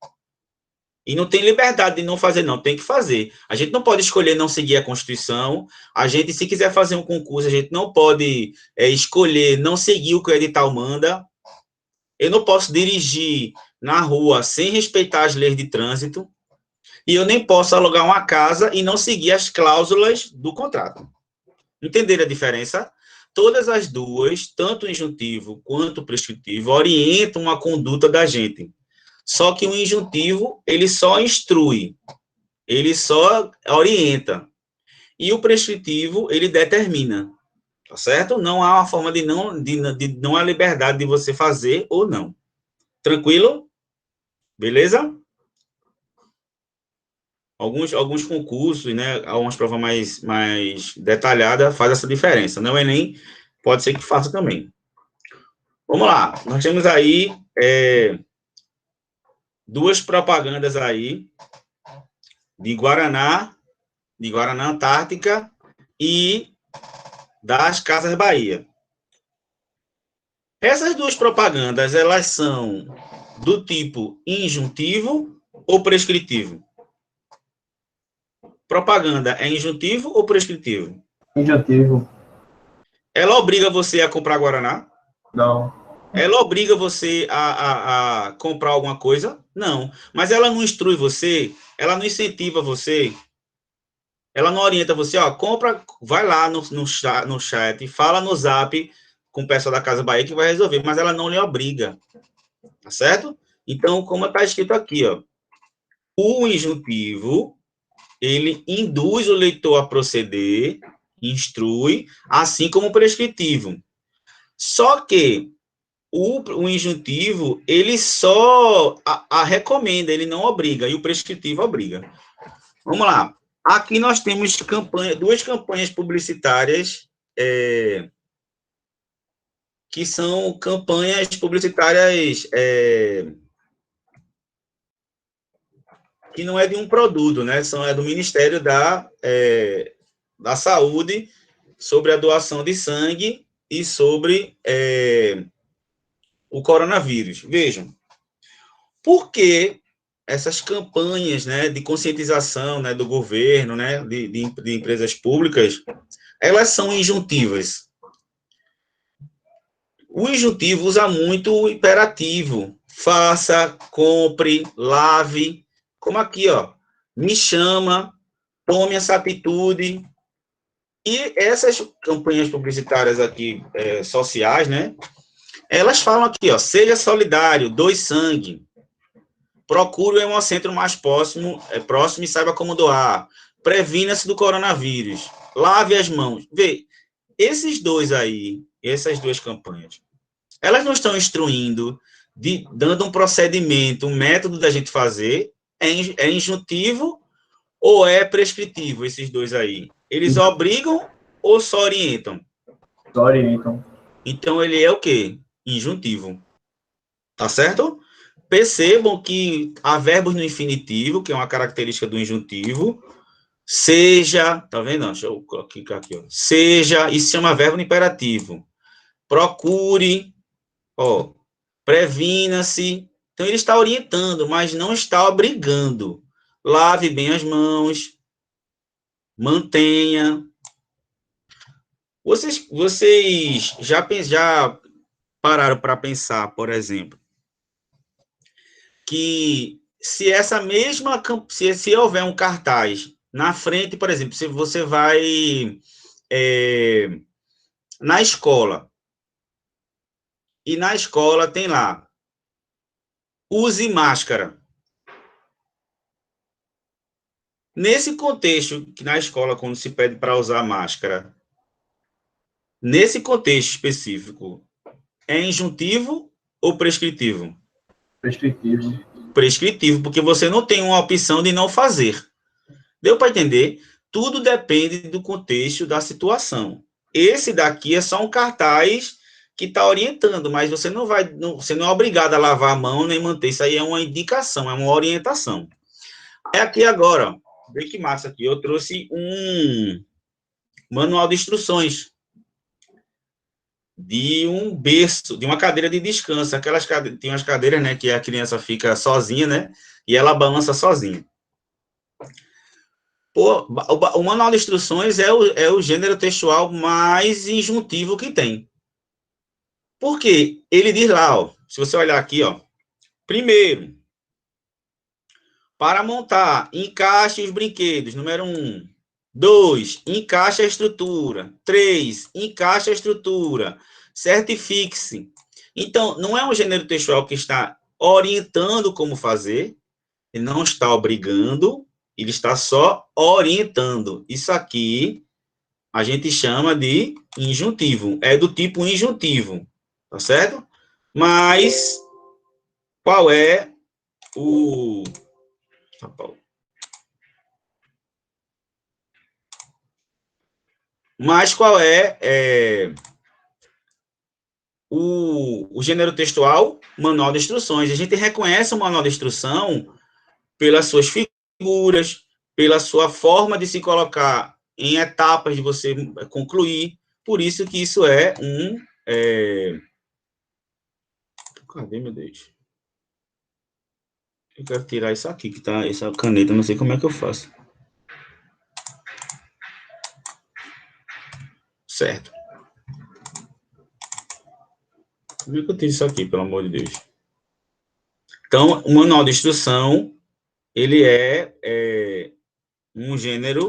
Speaker 1: E não tem liberdade de não fazer, não. Tem que fazer. A gente não pode escolher não seguir a Constituição. A gente, se quiser fazer um concurso, a gente não pode escolher não seguir o que o edital manda. Eu não posso dirigir na rua sem respeitar as leis de trânsito. E eu nem posso alugar uma casa e não seguir as cláusulas do contrato. Entenderam a diferença? Todas as duas, tanto o injuntivo quanto o prescritivo, orientam a conduta da gente. Só que o injuntivo, ele só instrui, ele só orienta. E o prescritivo, ele determina, tá certo? Não há uma forma não há liberdade de você fazer ou não. Tranquilo? Beleza? Alguns concursos, né, algumas provas mais detalhadas faz essa diferença. Não é nem, pode ser que faça também. Vamos lá, nós temos aí duas propagandas aí de Guaraná Antártica e das Casas Bahia. Essas duas propagandas, elas são do tipo injuntivo ou prescritivo? Propaganda é injuntivo ou prescritivo?
Speaker 3: Injuntivo.
Speaker 1: Ela obriga você a comprar Guaraná?
Speaker 3: Não.
Speaker 1: Ela obriga você a comprar alguma coisa? Não. Mas ela não instrui você? Ela não incentiva você? Ela não orienta você, ó, compra, vai lá no chat, fala no zap com o pessoal da Casa Bahia que vai resolver, mas ela não lhe obriga, tá certo? Então, como está escrito aqui, ó, o injuntivo, ele induz o leitor a proceder, instrui, assim como o prescritivo. Só que o injuntivo, ele só a recomenda, ele não obriga, e o prescritivo obriga. Vamos lá. Aqui nós temos duas campanhas publicitárias que são campanhas publicitárias que não é de um produto, né? É do Ministério da Saúde sobre a doação de sangue e sobre o coronavírus. Vejam, por que essas campanhas, né, de conscientização, né, do governo, né, de empresas públicas, elas são injuntivas? O injuntivo usa muito o imperativo. Faça, compre, lave. Como aqui, ó. Me chama, tome essa atitude. E essas campanhas publicitárias aqui, sociais, né? Elas falam aqui, ó. Seja solidário, doe sangue. Procure o hemocentro mais próximo e saiba como doar. Previna-se do coronavírus. Lave as mãos. Vê, esses dois aí, essas duas campanhas, elas não estão instruindo, dando um procedimento, um método da gente fazer, é injuntivo ou é prescritivo, esses dois aí? Eles obrigam ou só orientam?
Speaker 3: Só orientam.
Speaker 1: Então, ele é o quê? Injuntivo. Tá certo? Percebam que há verbos no infinitivo, que é uma característica do injuntivo. Seja, tá vendo? Deixa eu clicar aqui, ó. Seja, isso se chama verbo no imperativo. Procure, ó, previna-se. Então, ele está orientando, mas não está obrigando. Lave bem as mãos, mantenha. Vocês já pararam para pensar, por exemplo, que se essa mesma, se houver um cartaz na frente, por exemplo, se você vai na escola, e na escola tem lá, use máscara. Nesse contexto, que na escola, quando se pede para usar máscara, nesse contexto específico, é injuntivo ou prescritivo?
Speaker 3: Prescritivo.
Speaker 1: Prescritivo, porque você não tem uma opção de não fazer. Deu para entender? Tudo depende do contexto, da situação. Esse daqui é só um cartaz que está orientando, mas você não é obrigado a lavar a mão nem manter. Isso aí é uma indicação, é uma orientação. É aqui agora, ó. Vê que massa aqui. Eu trouxe um manual de instruções de um berço, de uma cadeira de descanso. Aquelas cadeiras, tem umas cadeiras, né, que a criança fica sozinha, né, e ela balança sozinha. O manual de instruções é o gênero textual mais injuntivo que tem. Por quê? Ele diz lá, ó, se você olhar aqui, ó, primeiro, para montar, encaixe os brinquedos, número 1. 2, encaixe a estrutura. 3, encaixe a estrutura. Certifique-se. Então, não é um gênero textual que está orientando como fazer, ele não está obrigando, ele está só orientando. Isso aqui a gente chama de injuntivo, é do tipo injuntivo, tá certo? Mas qual é o... Mas qual é o gênero textual? Manual de instruções. A gente reconhece o manual de instrução pelas suas figuras, pela sua forma de se colocar em etapas de você concluir. Por isso que isso é um... Cadê, meu Deus? Eu quero tirar isso aqui, que tá essa caneta, não sei como é que eu faço. Certo. Como é que eu tiro isso aqui, pelo amor de Deus? Então, o manual de instrução, ele é um gênero...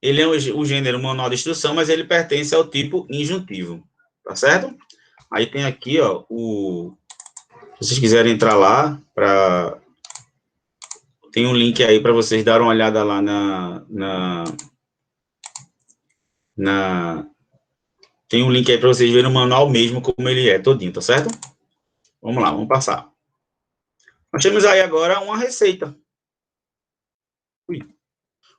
Speaker 1: Ele é o gênero manual de instrução, mas ele pertence ao tipo injuntivo, tá certo? Aí tem aqui, ó, se vocês quiserem entrar lá, tem um link aí para vocês darem uma olhada lá tem um link aí para vocês verem o manual mesmo, como ele é todinho, tá certo? Vamos lá, vamos passar. Nós temos aí agora uma receita.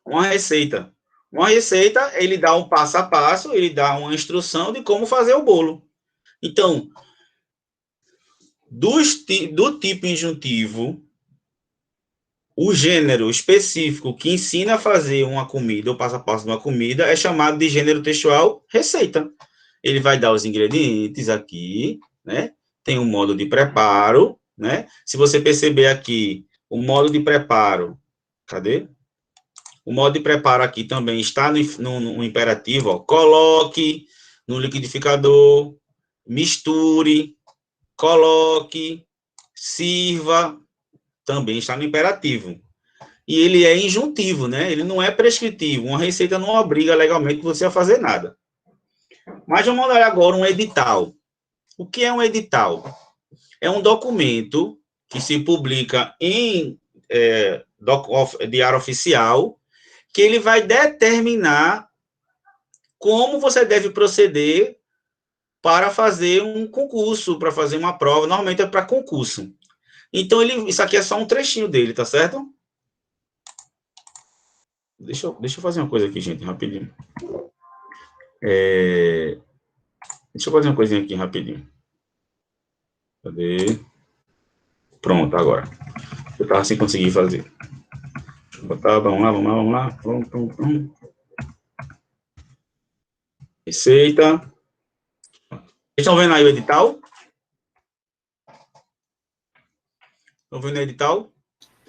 Speaker 1: Uma receita. Uma receita, ele dá um passo a passo, ele dá uma instrução de como fazer o bolo. Então, do tipo injuntivo, o gênero específico que ensina a fazer uma comida, o passo a passo de uma comida, é chamado de gênero textual receita. Ele vai dar os ingredientes aqui, né? Tem um modo de preparo, né? Se você perceber aqui, o modo de preparo, cadê? O modo de preparo aqui também está no imperativo, ó. Coloque no liquidificador, misture, coloque, sirva, também está no imperativo. E ele é injuntivo, né? Ele não é prescritivo. Uma receita não obriga legalmente você a fazer nada. Mas vamos olhar agora um edital. O que é um edital? É um documento que se publica em diário oficial, que ele vai determinar como você deve proceder para fazer um concurso, para fazer uma prova. Normalmente é para concurso. Então, isso aqui é só um trechinho dele, tá certo? Deixa eu fazer uma coisa aqui, gente, rapidinho. Deixa eu fazer uma coisinha aqui, rapidinho. Cadê? Pronto, agora. Eu estava sem conseguir fazer. Deixa eu botar, vamos lá. Pronto. Receita. Vocês estão vendo aí o edital? Estão vendo o edital?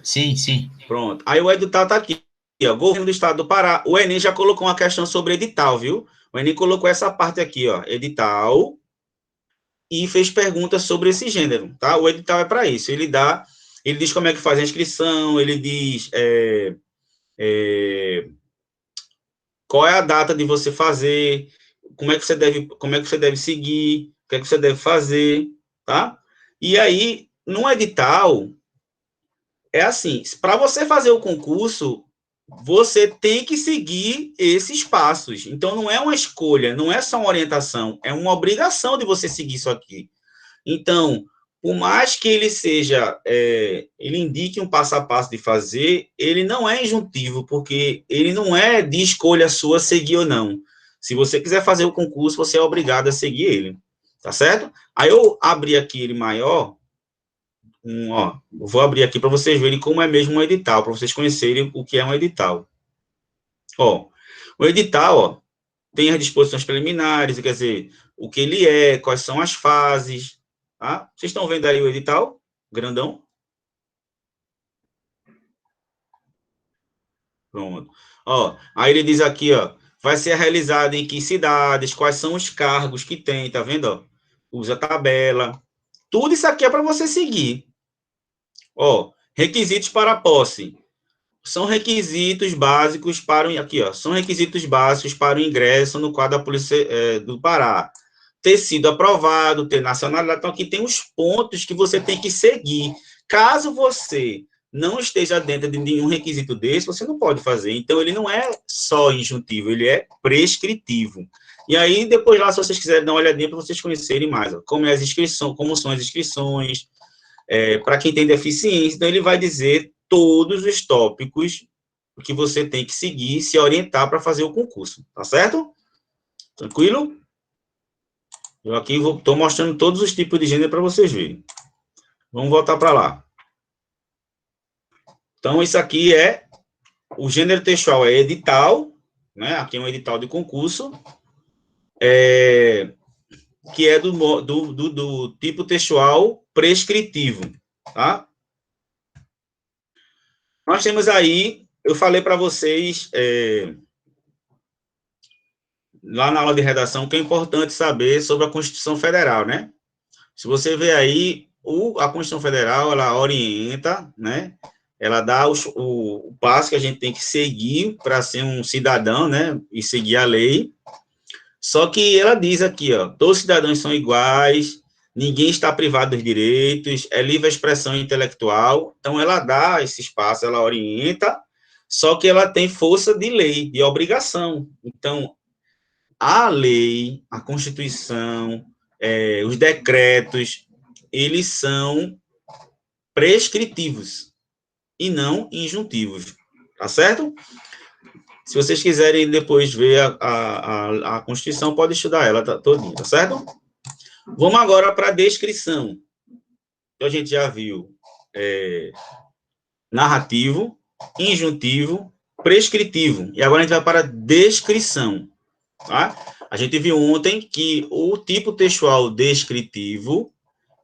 Speaker 4: Sim, sim.
Speaker 1: Pronto. Aí o edital está aqui. Ó, Governo do Estado do Pará. O Enem já colocou uma questão sobre edital, viu? O Enem colocou essa parte aqui, ó. Edital. e fez perguntas sobre esse gênero, tá? O edital é para isso. Ele diz como é que faz a inscrição, ele diz qual é a data de você fazer, como é que você deve seguir, o que é que você deve fazer, tá? E aí, no edital, é assim, para você fazer o concurso, você tem que seguir esses passos. Então, não é uma escolha, não é só uma orientação, é uma obrigação de você seguir isso aqui. Então, por mais que ele seja, ele indique um passo a passo de fazer, ele não é injuntivo, porque ele não é de escolha sua seguir ou não. Se você quiser fazer o concurso, você é obrigado a seguir ele, tá certo? Aí eu abri aqui ele maior, vou abrir aqui para vocês verem como é mesmo um edital, para vocês conhecerem o que é um edital. Ó, o edital, tem as disposições preliminares, quer dizer, o que ele é, quais são as fases, tá? Vocês estão vendo aí o edital? Grandão? Pronto. Ó, aí ele diz aqui, ó, vai ser realizado em que cidades, quais são os cargos que tem, tá vendo, ó? Usa tabela. Tudo isso aqui é para você seguir. Ó, requisitos para a posse. São requisitos básicos para aqui, ó, são requisitos básicos para o ingresso no quadro da Polícia do Pará. Ter sido aprovado, ter nacionalidade. Então, aqui tem os pontos que você tem que seguir. Caso você não esteja dentro de nenhum requisito desse, você não pode fazer. Então, ele não é só injuntivo, ele é prescritivo. E aí, depois lá, se vocês quiserem dar uma olhadinha para vocês conhecerem mais, ó, como é as inscrições, como são as inscrições, para quem tem deficiência, então ele vai dizer todos os tópicos que você tem que seguir e se orientar para fazer o concurso, tá certo? Tranquilo? Eu aqui estou mostrando todos os tipos de gênero para vocês verem. Vamos voltar para lá. Então, isso aqui é o gênero textual, é edital, né? Aqui é um edital de concurso, que é do tipo textual prescritivo, tá? Nós temos aí, eu falei para vocês lá na aula de redação que é importante saber sobre a Constituição Federal, né? Se você vê aí, a Constituição Federal, ela orienta, né? Ela dá o passo que a gente tem que seguir para ser um cidadão, né? E seguir a lei. Só que ela diz aqui, ó, todos os cidadãos são iguais, ninguém está privado dos direitos, é livre a expressão intelectual. Então, ela dá esse espaço, ela orienta, só que ela tem força de lei, de obrigação. Então, a lei, a Constituição, os decretos, eles são prescritivos e não injuntivos, tá certo? Se vocês quiserem depois ver a Constituição, pode estudar ela todinha, tá certo? Vamos agora para a descrição. Então, a gente já viu narrativo, injuntivo, prescritivo. E agora a gente vai para a descrição, tá? A gente viu ontem que o tipo textual descritivo,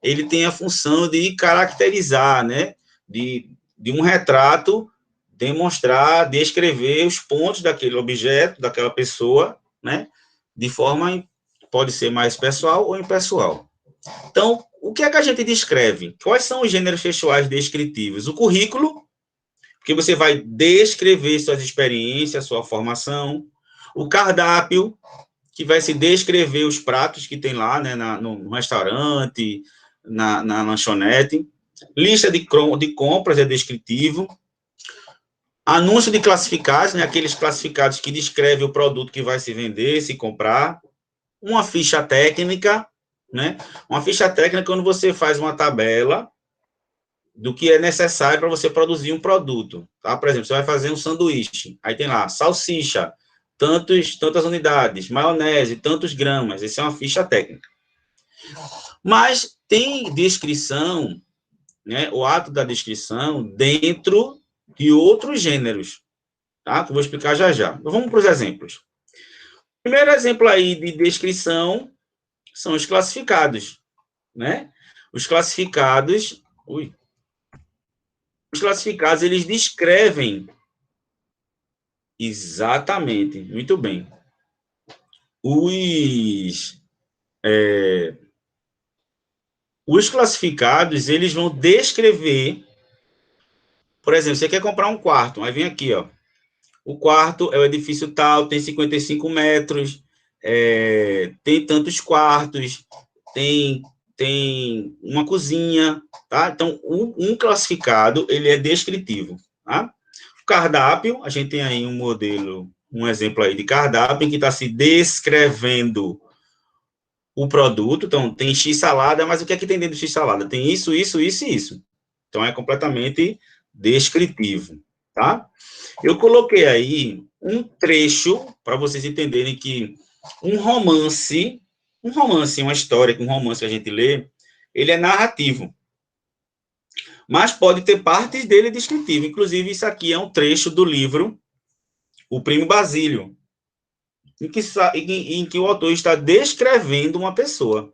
Speaker 1: ele tem a função de caracterizar, né? De um retrato, demonstrar, descrever os pontos daquele objeto, daquela pessoa, né? De forma, pode ser mais pessoal ou impessoal. Então, o que é que a gente descreve? Quais são os gêneros textuais descritivos? O currículo, porque você vai descrever suas experiências, sua formação. O cardápio, que vai se descrever os pratos que tem lá, né, no restaurante, na lanchonete. Lista de compras é descritivo. Anúncio de classificados, né, aqueles classificados que descrevem o produto que vai se vender, se comprar. Uma ficha técnica, né? Uma ficha técnica é quando você faz uma tabela do que é necessário para você produzir um produto, tá? Por exemplo, você vai fazer um sanduíche, aí tem lá, salsicha, tantas unidades, maionese, tantos gramas, essa é uma ficha técnica. Mas tem descrição, né, o ato da descrição dentro de outros gêneros, tá? Que eu vou explicar já já. Então, vamos para os exemplos. O primeiro exemplo aí de descrição são os classificados, né? Os classificados, eles descrevem exatamente, muito bem, Os classificados, eles vão descrever, por exemplo, você quer comprar um quarto, aí vem aqui, ó, o quarto é o edifício tal, tem 55 metros, tem tantos quartos, tem uma cozinha, tá? Então, um classificado, ele é descritivo, tá? O cardápio, a gente tem aí um modelo, um exemplo aí de cardápio, em que está se descrevendo o produto. Então, tem X-salada, mas o que é que tem dentro do X-salada? Tem isso, isso, isso e isso. Então, é completamente descritivo, tá? Eu coloquei aí um trecho para vocês entenderem que um romance, uma história, um romance que a gente lê, ele é narrativo. Mas pode ter partes dele descritivo. Inclusive, isso aqui é um trecho do livro O Primo Basílio, em que o autor está descrevendo uma pessoa.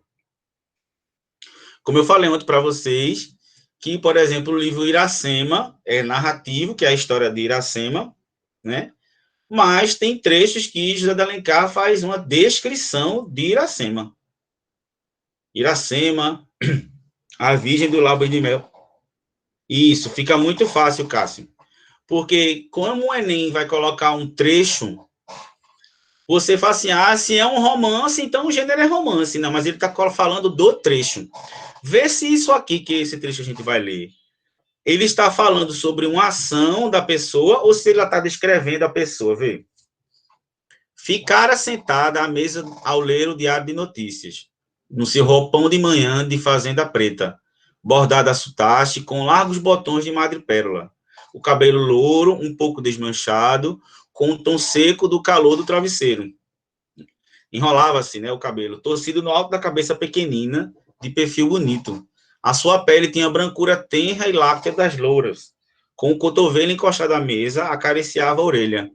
Speaker 1: Como eu falei ontem para vocês, que, por exemplo, o livro Iracema é narrativo, que é a história de Iracema, né? Mas tem trechos que José de Alencar faz uma descrição de Iracema. Iracema, a Virgem do Lábio de Mel. Isso, fica muito fácil, Cássio. Porque como o Enem vai colocar um trecho, você fala assim, se é um romance, então o gênero é romance. Não, mas ele está falando do trecho. Vê se isso aqui, que esse trecho a gente vai ler, ele está falando sobre uma ação da pessoa ou se ele está descrevendo a pessoa, vê? Ficara sentada à mesa ao ler o Diário de Notícias, no seu roupão de manhã de fazenda preta, bordada a sutache, com largos botões de madrepérola, o cabelo louro, um pouco desmanchado, com o tom seco do calor do travesseiro. Enrolava-se, né, o cabelo, torcido no alto da cabeça pequenina, de perfil bonito. A sua pele tinha brancura tenra e láctea das louras. Com o cotovelo encostado à mesa, acariciava a orelha.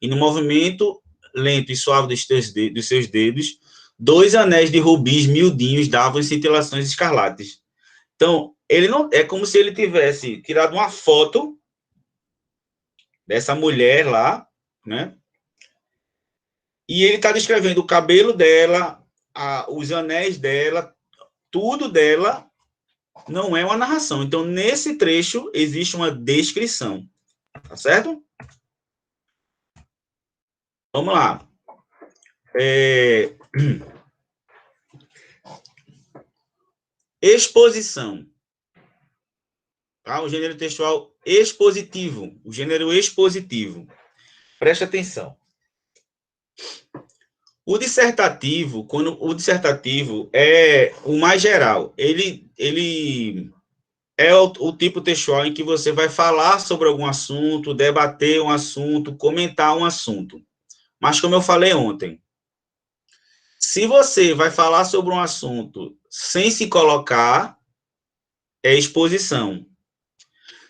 Speaker 1: E no movimento lento e suave dos seus dedos, 2 anéis de rubis miudinhos davam cintilações escarlates. Então, ele não é como se ele tivesse tirado uma foto dessa mulher lá, né? E ele está descrevendo o cabelo dela, os anéis dela, tudo dela. Não é uma narração. Então, nesse trecho, existe uma descrição. Tá certo? Vamos lá. Exposição. Tá? O gênero textual expositivo. O gênero expositivo. Preste atenção. O dissertativo, quando o dissertativo é o mais geral, ele é o tipo textual em que você vai falar sobre algum assunto, debater um assunto, comentar um assunto. Mas, como eu falei ontem, se você vai falar sobre um assunto sem se colocar, é exposição.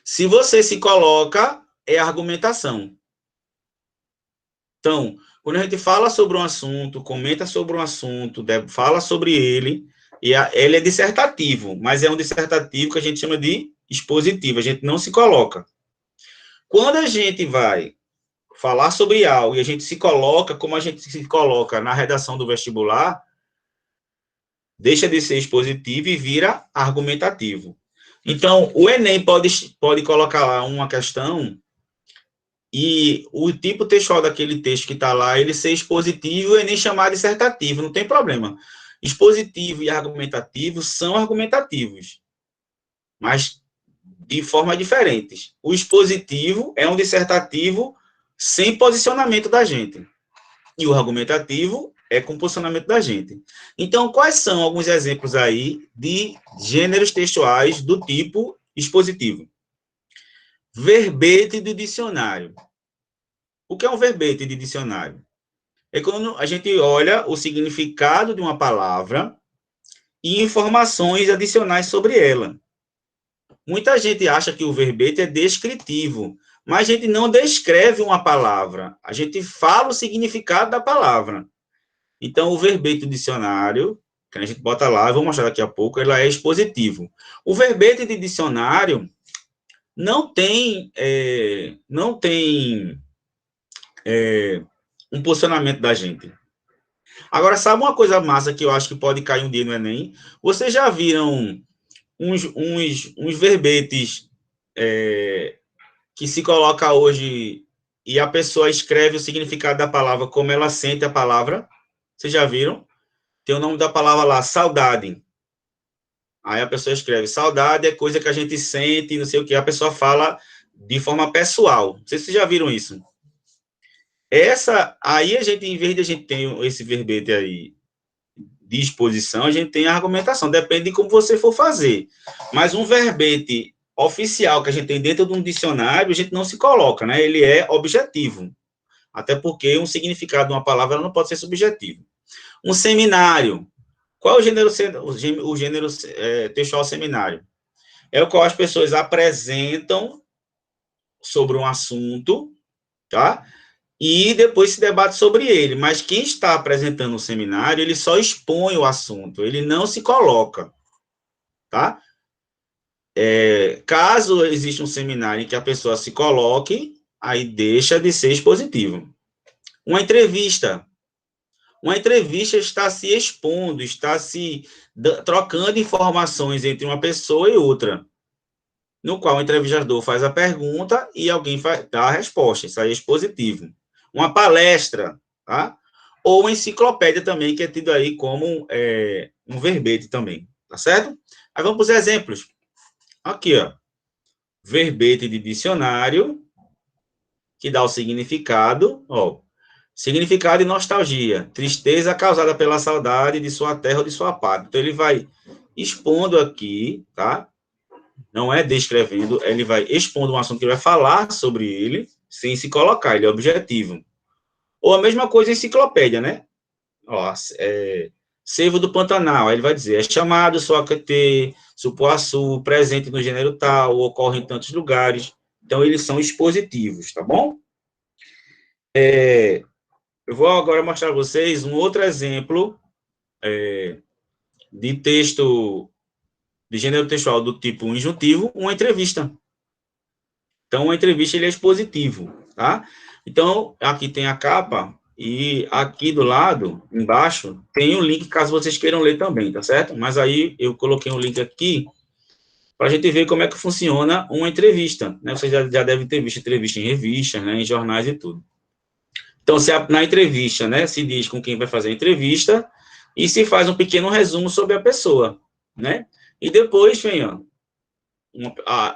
Speaker 1: Se você se coloca, é argumentação. Então, quando a gente fala sobre um assunto, comenta sobre um assunto, fala sobre ele, ele é dissertativo, mas é um dissertativo que a gente chama de expositivo, a gente não se coloca. Quando a gente vai falar sobre algo e a gente se coloca como a gente se coloca na redação do vestibular, deixa de ser expositivo e vira argumentativo. Então, o Enem pode colocar lá uma questão e o tipo textual daquele texto que está lá, ele ser expositivo e o Enem chamar de dissertativo, não tem problema. Expositivo e argumentativo são argumentativos, mas de forma diferentes. O expositivo é um dissertativo sem posicionamento da gente. E o argumentativo é com posicionamento da gente. Então, quais são alguns exemplos aí de gêneros textuais do tipo expositivo? Verbete do dicionário. O que é um verbete de dicionário? É quando a gente olha o significado de uma palavra e informações adicionais sobre ela. Muita gente acha que o verbete é descritivo, mas a gente não descreve uma palavra, a gente fala o significado da palavra. Então, o verbete do dicionário, que a gente bota lá, eu vou mostrar daqui a pouco, ele é expositivo. O verbete de dicionário não tem um posicionamento da gente. Agora, sabe uma coisa massa que eu acho que pode cair um dia no Enem? Vocês já viram uns verbetes que se coloca hoje e a pessoa escreve o significado da palavra como ela sente a palavra? Vocês já viram? Tem o nome da palavra lá, saudade. Aí a pessoa escreve, saudade é coisa que a gente sente, não sei o que. A pessoa fala de forma pessoal. Não sei se vocês já viram isso. Aí a gente, em vez de a gente ter esse verbete aí de exposição, a gente tem a argumentação. Depende de como você for fazer. Mas um verbete oficial que a gente tem dentro de um dicionário, a gente não se coloca, né? Ele é objetivo. Até porque um significado de uma palavra não pode ser subjetivo. Um seminário. Qual é o gênero textual seminário? É o qual as pessoas apresentam sobre um assunto, tá? E depois se debate sobre ele. Mas quem está apresentando o seminário, ele só expõe o assunto, ele não se coloca, tá? Caso exista um seminário em que a pessoa se coloque, aí deixa de ser expositivo. Uma entrevista está se expondo, está se trocando informações entre uma pessoa e outra, no qual o entrevistador faz a pergunta e alguém dá a resposta. Isso aí é expositivo. Uma palestra, tá? Ou uma enciclopédia também, que é tido aí como um verbete também, tá certo? Aí vamos para os exemplos. Aqui, ó. Verbete de dicionário, que dá o significado, ó. Significado e nostalgia. Tristeza causada pela saudade de sua terra ou de sua pátria. Então, ele vai expondo aqui, tá? Não é descrevendo, ele vai expondo um assunto que ele vai falar sobre ele, sem se colocar, ele é objetivo. Ou a mesma coisa em enciclopédia, né? Ó, Cervo do Pantanal, aí ele vai dizer, é chamado Soacatê, Supoaçu, presente no gênero tal, ocorre em tantos lugares. Então, eles são expositivos, tá bom? Eu vou agora mostrar a vocês um outro exemplo de texto, de gênero textual do tipo injuntivo, uma entrevista. Então, uma entrevista, ele é expositivo, tá? Então, aqui tem a capa, e aqui do lado, embaixo, tem um link, caso vocês queiram ler também, tá certo? Mas aí, eu coloquei um link aqui, para a gente ver como é que funciona uma entrevista, né? Vocês já devem ter visto entrevista em revistas, né? Em jornais e tudo. Então, na entrevista, né, se diz com quem vai fazer a entrevista e se faz um pequeno resumo sobre a pessoa, né? E depois vem, ó,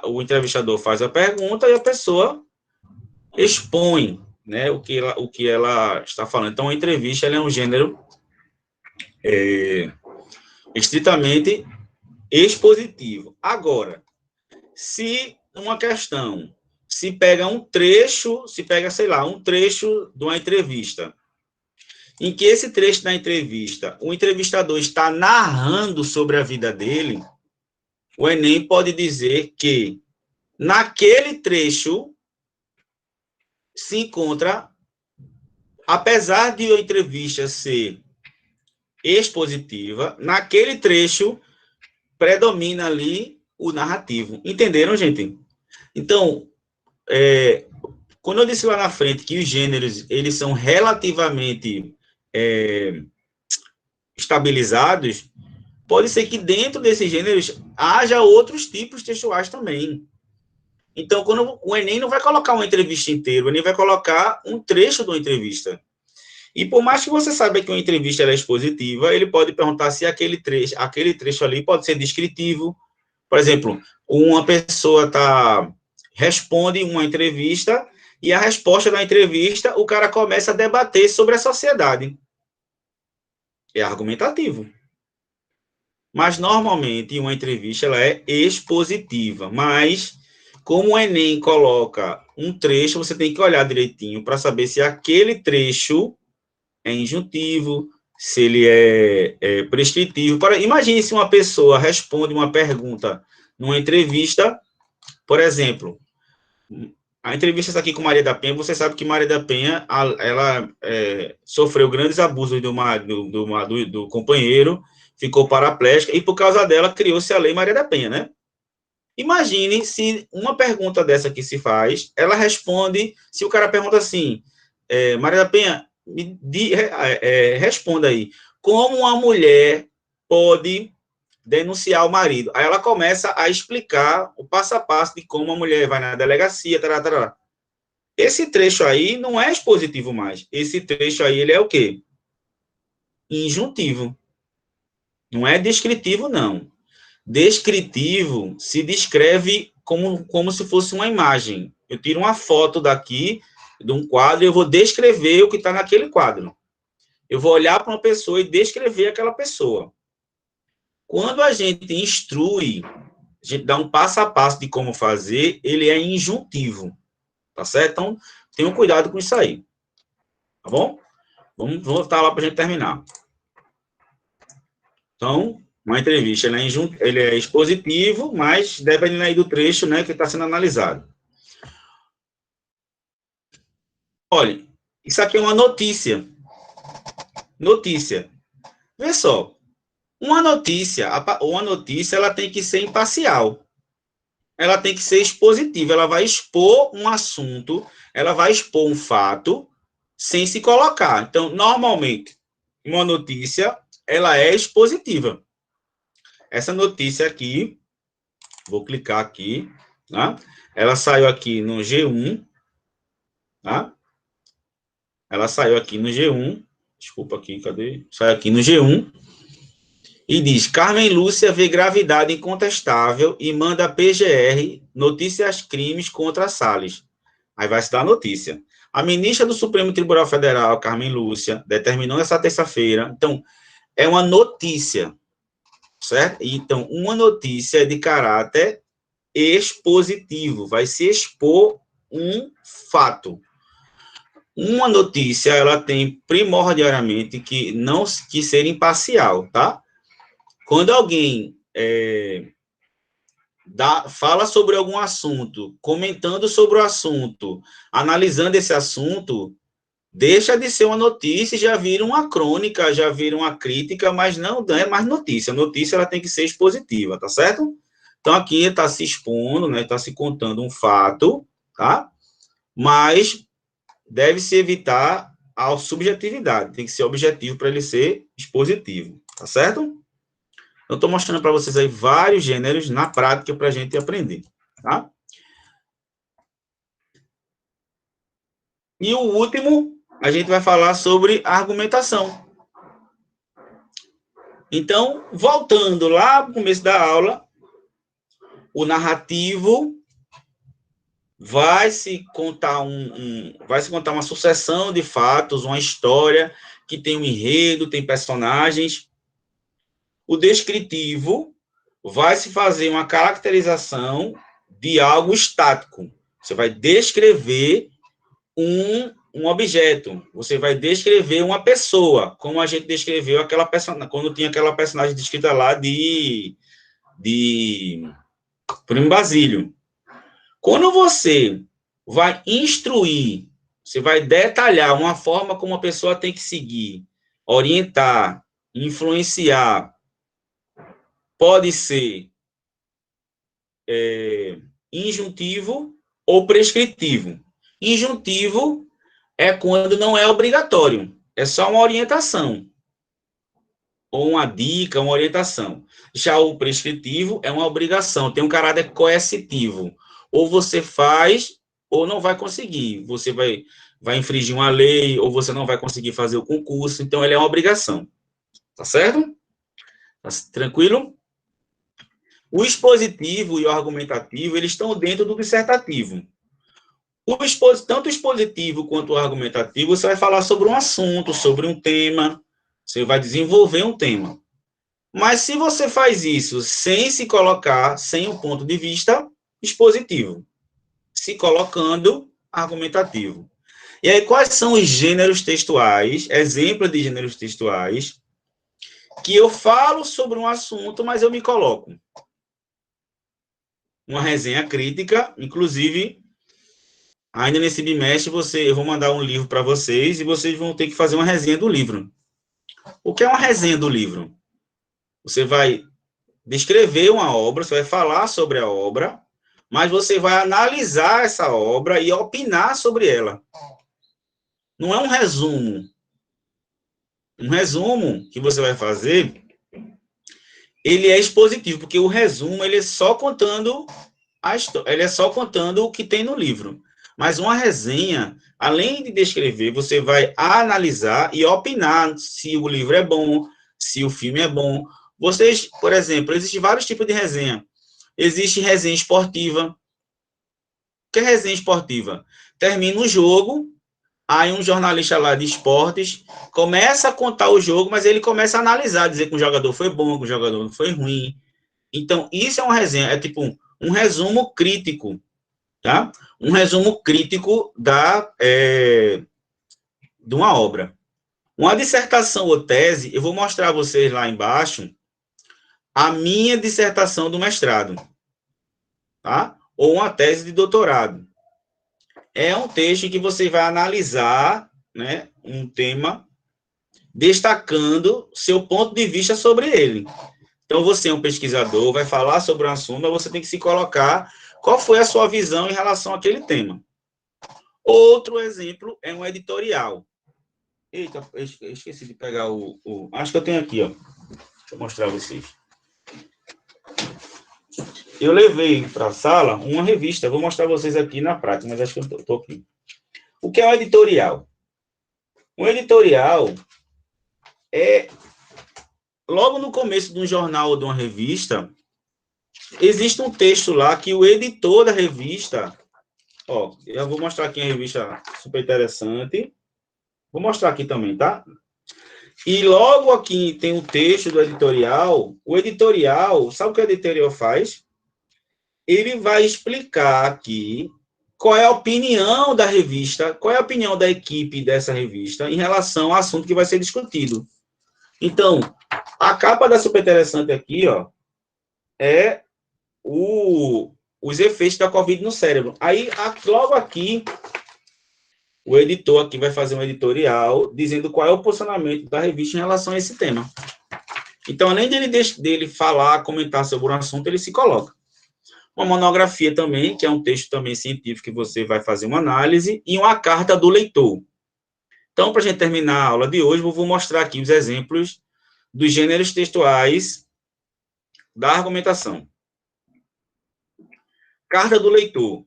Speaker 1: o entrevistador faz a pergunta e a pessoa expõe, né, o que ela está falando. Então, a entrevista ela é um gênero estritamente expositivo. Agora, se uma questão se pega, sei lá, um trecho de uma entrevista, em que esse trecho da entrevista, o entrevistador está narrando sobre a vida dele, o Enem pode dizer que naquele trecho se encontra, apesar de a entrevista ser expositiva, naquele trecho predomina ali o narrativo. Entenderam, gente? Então, quando eu disse lá na frente que os gêneros, eles são relativamente estabilizados, pode ser que dentro desses gêneros haja outros tipos textuais também. Então, quando o Enem não vai colocar uma entrevista inteira, o Enem vai colocar um trecho de uma entrevista. E por mais que você saiba que uma entrevista é expositiva, ele pode perguntar se aquele trecho ali pode ser descritivo. Por exemplo, uma pessoa responde uma entrevista e a resposta da entrevista, o cara começa a debater sobre a sociedade. É argumentativo. Mas, normalmente, uma entrevista ela é expositiva. Mas, como o Enem coloca um trecho, você tem que olhar direitinho para saber se aquele trecho é injuntivo, se ele é prescritivo. Imagine se uma pessoa responde uma pergunta numa entrevista, por exemplo, a entrevista está aqui com Maria da Penha, você sabe que Maria da Penha, ela sofreu grandes abusos do companheiro, ficou paraplégica, e por causa dela criou-se a Lei Maria da Penha, né? Imagine se uma pergunta dessa que se faz, ela responde, se o cara pergunta assim, Maria da Penha, responda aí. Como uma mulher pode denunciar o marido? Aí ela começa a explicar o passo a passo de como a mulher vai na delegacia, tará, tará. Esse trecho aí não é expositivo mais. Esse trecho aí, ele é o quê? Injuntivo. Não é descritivo, não. Descritivo se descreve como se fosse uma imagem. Eu tiro uma foto daqui, de um quadro, e eu vou descrever o que está naquele quadro. Eu vou olhar para uma pessoa e descrever aquela pessoa. Quando a gente instrui, a gente dá um passo a passo de como fazer, ele é injuntivo. Tá certo? Então, tenham cuidado com isso aí. Tá bom? Vamos voltar lá para a gente terminar. Então, uma entrevista, ele é expositivo, mas dependendo aí do trecho, né, que está sendo analisado. Olha, isso aqui é uma notícia. Notícia. Vê só. Uma notícia, ela tem que ser imparcial. Ela tem que ser expositiva. Ela vai expor um assunto, ela vai expor um fato, sem se colocar. Então, normalmente, uma notícia, ela é expositiva. Essa notícia aqui, vou clicar aqui, tá? Ela saiu aqui no G1, tá? Ela saiu aqui no G1, desculpa aqui, cadê? Saiu aqui no G1, e diz, Carmen Lúcia vê gravidade incontestável e manda a PGR notícias crimes contra Salles. Aí vai se dar a notícia. A ministra do Supremo Tribunal Federal, Carmen Lúcia, determinou essa terça-feira. Então, é uma notícia, certo? Então, uma notícia de caráter expositivo, vai se expor um fato. Uma notícia, ela tem primordialmente que ser imparcial, tá? Quando alguém fala sobre algum assunto, comentando sobre o assunto, analisando esse assunto, deixa de ser uma notícia e já vira uma crônica, já vira uma crítica, mas não é mais notícia. A notícia, ela tem que ser expositiva, tá certo? Então, aqui está se expondo, né? Está se contando um fato, tá? Mas deve-se evitar a subjetividade. Tem que ser objetivo para ele ser expositivo, tá certo? Eu estou mostrando para vocês aí vários gêneros na prática para a gente aprender, tá? E o último, a gente vai falar sobre argumentação. Então, voltando lá no começo da aula, o narrativo vai se contar uma sucessão de fatos, uma história que tem um enredo, tem personagens. O descritivo vai se fazer uma caracterização de algo estático. Você vai descrever um objeto, você vai descrever uma pessoa, como a gente descreveu aquela personagem, quando tinha aquela personagem descrita lá de Primo Basílio. Quando você vai instruir, você vai detalhar uma forma como a pessoa tem que seguir, orientar, influenciar, pode ser injuntivo ou prescritivo. Injuntivo é quando não é obrigatório, é só uma orientação, ou uma dica, uma orientação. Já o prescritivo é uma obrigação, tem um caráter coercitivo. Ou você faz, ou não vai conseguir. Você vai infringir uma lei, ou você não vai conseguir fazer o concurso, então ele é uma obrigação. Tá certo? Tá tranquilo? O expositivo e o argumentativo, eles estão dentro do dissertativo. Tanto o expositivo quanto o argumentativo, você vai falar sobre um assunto, sobre um tema, você vai desenvolver um tema. Mas se você faz isso sem se colocar, sem um ponto de vista expositivo, se colocando argumentativo. E aí, quais são os gêneros textuais, exemplos de gêneros textuais, que eu falo sobre um assunto, mas eu me coloco? Uma resenha crítica, inclusive, ainda nesse bimestre, eu vou mandar um livro para vocês e vocês vão ter que fazer uma resenha do livro. O que é uma resenha do livro? Você vai descrever uma obra, você vai falar sobre a obra, mas você vai analisar essa obra e opinar sobre ela. Não é um resumo, Um resumo que você vai fazer, ele é expositivo, porque o resumo, ele é só contando ele é só contando o que tem no livro. Mas uma resenha, além de descrever, você vai analisar e opinar se o livro é bom, se o filme é bom. Vocês, por exemplo, existem vários tipos de resenha. Existe resenha esportiva. O que é resenha esportiva? Termina o jogo, aí um jornalista lá de esportes começa a contar o jogo, mas ele começa a analisar, dizer que o jogador foi bom, que o jogador não foi ruim. Então, isso é uma resenha, é tipo um resumo crítico, tá? Um resumo crítico de uma obra. Uma dissertação ou tese, eu vou mostrar a vocês lá embaixo a minha dissertação do mestrado, tá? Ou uma tese de doutorado. É um texto em que você vai analisar, né, um tema, destacando seu ponto de vista sobre ele. Então, você é um pesquisador, vai falar sobre um assunto, mas você tem que se colocar qual foi a sua visão em relação àquele tema. Outro exemplo é um editorial. Eita, eu esqueci de pegar acho que eu tenho aqui, ó. Deixa eu mostrar a vocês. Eu levei para a sala uma revista, vou mostrar a vocês aqui na prática, mas acho que eu estou aqui. O que é um editorial? Um editorial é, logo no começo de um jornal ou de uma revista, existe um texto lá que o editor da revista, ó, eu vou mostrar aqui a revista super interessante, vou mostrar aqui também, tá? E logo aqui tem o texto do editorial, o editorial, sabe o que o editorial faz? Ele vai explicar aqui qual é a opinião da revista, qual é a opinião da equipe dessa revista em relação ao assunto que vai ser discutido. Então, a capa da Super Interessante aqui, ó, é os efeitos da Covid no cérebro. Aí, logo aqui, o editor aqui vai fazer um editorial dizendo qual é o posicionamento da revista em relação a esse tema. Então, além dele falar, comentar sobre um assunto, ele se coloca. Uma monografia também, que é um texto também científico que você vai fazer uma análise, e uma carta do leitor. Então, para a gente terminar a aula de hoje, eu vou mostrar aqui os exemplos dos gêneros textuais da argumentação. Carta do leitor.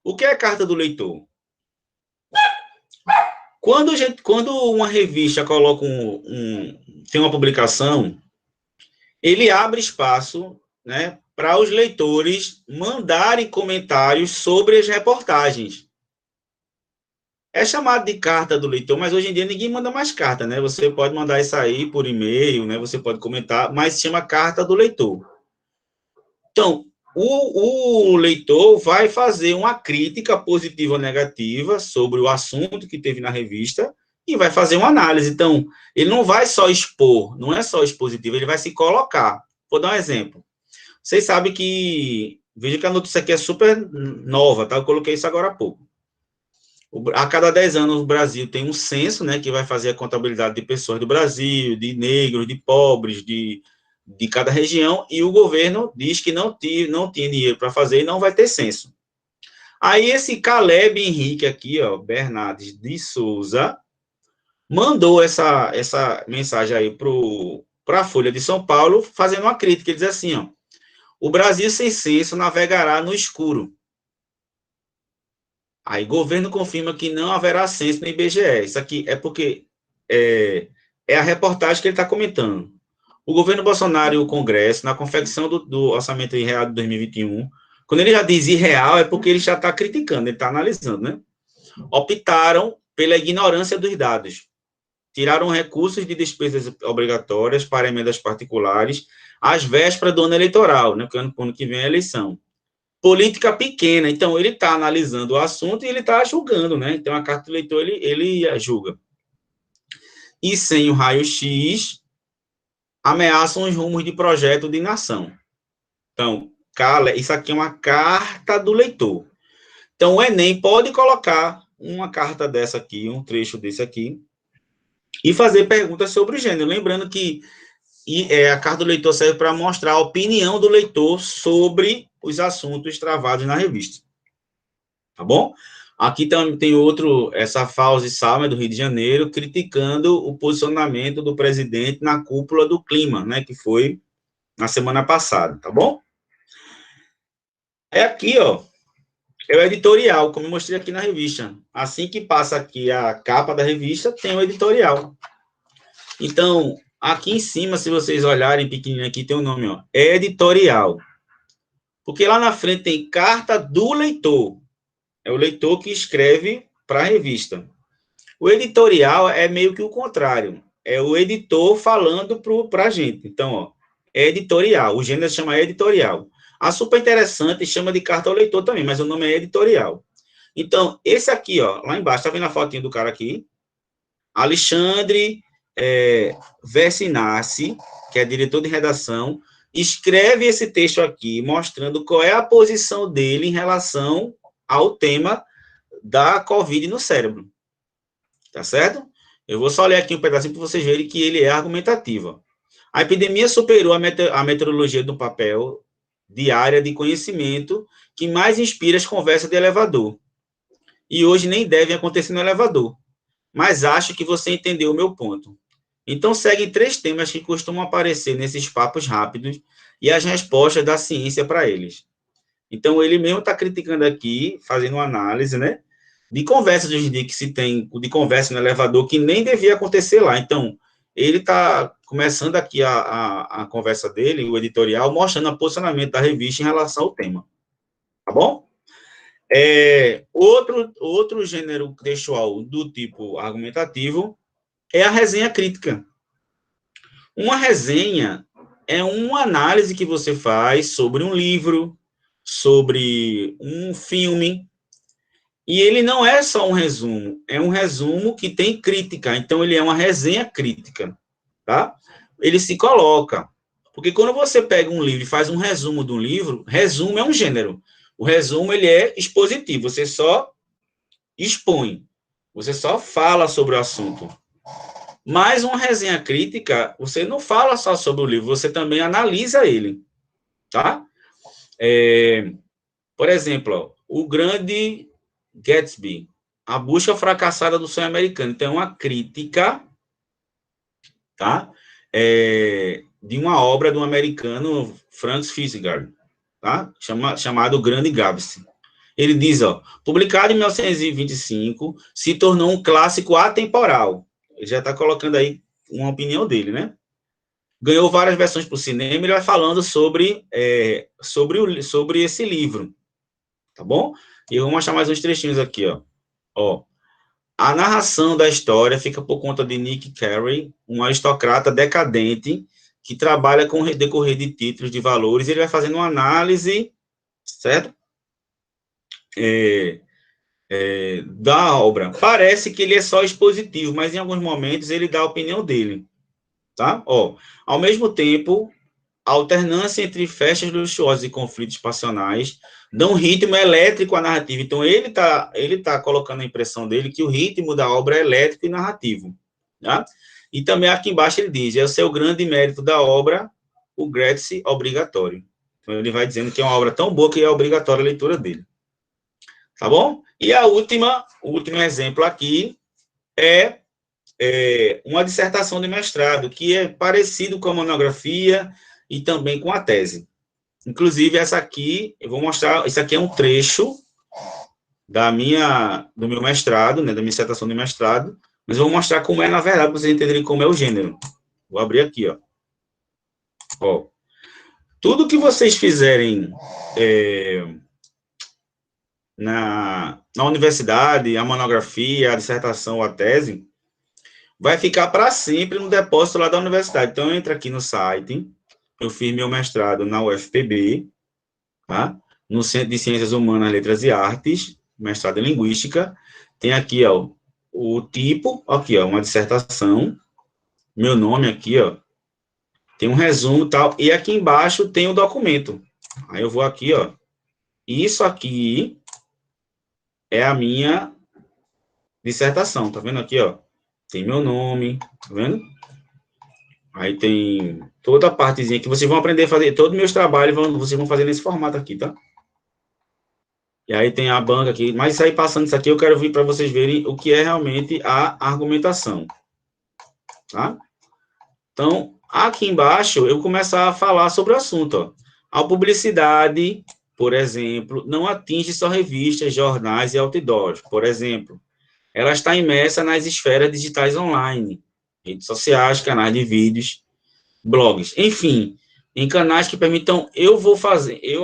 Speaker 1: O que é carta do leitor? Quando uma revista coloca tem uma publicação, ele abre espaço, né, para os leitores mandarem comentários sobre as reportagens. É chamado de carta do leitor, mas hoje em dia ninguém manda mais carta, né? Você pode mandar isso aí por e-mail, né? Você pode comentar, mas se chama carta do leitor. Então, o leitor vai fazer uma crítica positiva ou negativa sobre o assunto que teve na revista e vai fazer uma análise. Então, ele não vai só expor, não é só expositivo, ele vai se colocar. Vou dar um exemplo. Vocês sabem que... Veja que a notícia aqui é super nova, tá? Eu coloquei isso agora há pouco. A cada 10 anos, o Brasil tem um censo, né, que vai fazer a contabilidade de pessoas do Brasil, de negros, de pobres, de cada região, e o governo diz que não tinha dinheiro para fazer e não vai ter censo. Aí esse Caleb Henrique aqui, ó, Bernardes de Souza, mandou essa mensagem aí para a Folha de São Paulo, fazendo uma crítica. Ele diz assim, ó, o Brasil sem censo navegará no escuro. Aí, governo confirma que não haverá censo no IBGE. Isso aqui é porque é a reportagem que ele está comentando. O governo Bolsonaro e o Congresso, na confecção do orçamento real de 2021, quando ele já diz irreal, é porque ele já está criticando, ele está analisando, né? Optaram pela ignorância dos dados. Tiraram recursos de despesas obrigatórias para emendas particulares às vésperas do ano eleitoral, né? Porque ano que vem é a eleição. Política pequena, então ele está analisando o assunto e ele está julgando, né? Então a carta do leitor ele julga. E sem o raio-x, ameaçam os rumos de projeto de nação. Então, isso aqui é uma carta do leitor. Então, o Enem pode colocar uma carta dessa aqui, um trecho desse aqui, e fazer perguntas sobre o gênero. Lembrando que a carta do leitor serve para mostrar a opinião do leitor sobre os assuntos travados na revista. Tá bom? Aqui também tem outro, essa Fauzi Salma, do Rio de Janeiro, criticando o posicionamento do presidente na cúpula do clima, né, que foi na semana passada, tá bom? É aqui, ó, é o editorial, como eu mostrei aqui na revista. Assim que passa aqui a capa da revista, tem o editorial. Então, aqui em cima, se vocês olharem pequenininho aqui, tem o nome, ó, editorial. Porque lá na frente tem carta do leitor. É o leitor que escreve para a revista. O editorial é meio que o contrário. É o editor falando para a gente. Então, ó, é editorial. O gênero chama editorial. A Super Interessante chama de carta ao leitor também, mas o nome é editorial. Então, esse aqui, ó, lá embaixo, tá vendo a fotinha do cara aqui? Alexandre Versinassi, que é diretor de redação, escreve esse texto aqui, mostrando qual é a posição dele em relação ao tema da Covid no cérebro. Tá certo? Eu vou só ler aqui um pedacinho para vocês verem que ele é argumentativo. A epidemia superou a meteorologia do papel diária de conhecimento que mais inspira as conversas de elevador. E hoje nem devem acontecer no elevador. Mas acho que você entendeu o meu ponto. Então, seguem 3 temas que costumam aparecer nesses papos rápidos e as respostas da ciência para eles. Então, ele mesmo está criticando aqui, fazendo uma análise, né, de conversas hoje em dia que se tem, de conversa no elevador, que nem devia acontecer lá. Então, ele está começando aqui a conversa dele, o editorial, mostrando o posicionamento da revista em relação ao tema. Tá bom? Outro gênero textual do tipo argumentativo é a resenha crítica. Uma resenha é uma análise que você faz sobre um livro, sobre um filme, e ele não é só um resumo, é um resumo que tem crítica, então ele é uma resenha crítica, tá? Ele se coloca, porque quando você pega um livro e faz um resumo do livro, resumo é um gênero, o resumo ele é expositivo, você só expõe, você só fala sobre o assunto. Mas uma resenha crítica, você não fala só sobre o livro, você também analisa ele, tá? Por exemplo, ó, O Grande Gatsby, A Busca Fracassada do Sonho Americano. Então, é uma crítica, tá? De uma obra do americano Franz Fitzgerald, tá? Chamado O Grande Gatsby. Ele diz, ó, publicado em 1925, se tornou um clássico atemporal. Ele já está colocando aí uma opinião dele, né? Ganhou várias versões para o cinema, ele vai falando sobre esse livro, tá bom? E eu vou mostrar mais uns trechinhos aqui, ó. A narração da história fica por conta de Nick Carey, um aristocrata decadente que trabalha com o decorrer de títulos, de valores, ele vai fazendo uma análise, certo? Da obra. Parece que ele é só expositivo, mas em alguns momentos ele dá a opinião dele, tá? Ó, ao mesmo tempo, a alternância entre festas luxuosas e conflitos passionais dão um ritmo elétrico à narrativa. Então, ele tá colocando a impressão dele que o ritmo da obra é elétrico e narrativo, tá? E também aqui embaixo ele diz, é o seu grande mérito da obra, o Grétese obrigatório. Então, ele vai dizendo que é uma obra tão boa que é obrigatória a leitura dele. Tá bom? E o último exemplo aqui é uma dissertação de mestrado, que é parecido com a monografia e também com a tese. Inclusive, essa aqui, eu vou mostrar, isso aqui é um trecho do meu mestrado, né, da minha dissertação de mestrado, mas eu vou mostrar como é, na verdade, para vocês entenderem como é o gênero. Vou abrir aqui, ó. Tudo que vocês fizerem na universidade, a monografia, a dissertação, a tese, vai ficar para sempre no depósito lá da universidade. Então, entra aqui no site, eu fiz meu mestrado na UFPB, tá? No Centro de Ciências Humanas, Letras e Artes, mestrado em Linguística, tem aqui, ó, o tipo, aqui, ó, uma dissertação, meu nome aqui, ó, tem um resumo e tal, e aqui embaixo tem o documento. Aí eu vou aqui, ó, isso aqui é a minha dissertação, tá vendo aqui, ó? Tem meu nome, tá vendo? Aí tem toda a partezinha que vocês vão aprender a fazer, todos os meus trabalhos vocês vão fazer nesse formato aqui, tá? E aí tem a banca aqui. Mas aí, passando isso aqui, eu quero vir para vocês verem o que é realmente a argumentação. Tá? Então, aqui embaixo, eu começar a falar sobre o assunto. Ó. A publicidade, por exemplo, não atinge só revistas, jornais e outdoors. Por exemplo, ela está imersa nas esferas digitais online, redes sociais, canais de vídeos, blogs, enfim, em canais que permitam, eu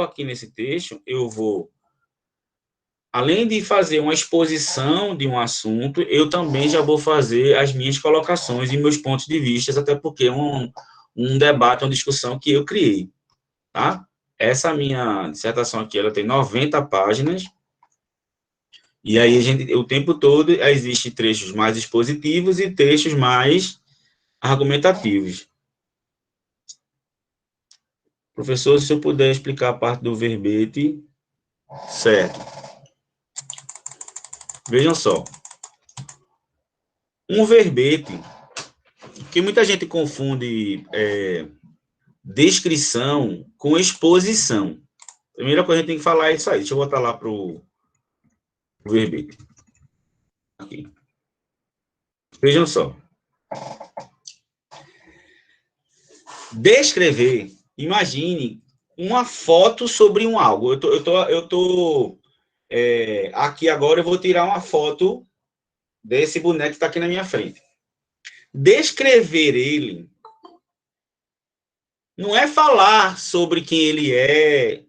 Speaker 1: aqui nesse texto, eu vou, além de fazer uma exposição de um assunto, eu também já vou fazer as minhas colocações e meus pontos de vista, até porque é um debate, uma discussão que eu criei, tá? Essa minha dissertação aqui, ela tem 90 páginas, e aí, o tempo todo, existem trechos mais expositivos e trechos mais argumentativos. Professor, se eu puder explicar a parte do verbete, certo. Vejam só. Um verbete, que muita gente confunde descrição com exposição. Primeira coisa que a gente tem que falar é isso aí. Deixa eu botar lá para o verbete. Aqui. Vejam só. Descrever, imagine uma foto sobre um algo. Eu tô aqui agora, eu vou tirar uma foto desse boneco que está aqui na minha frente. Descrever ele não é falar sobre quem ele é,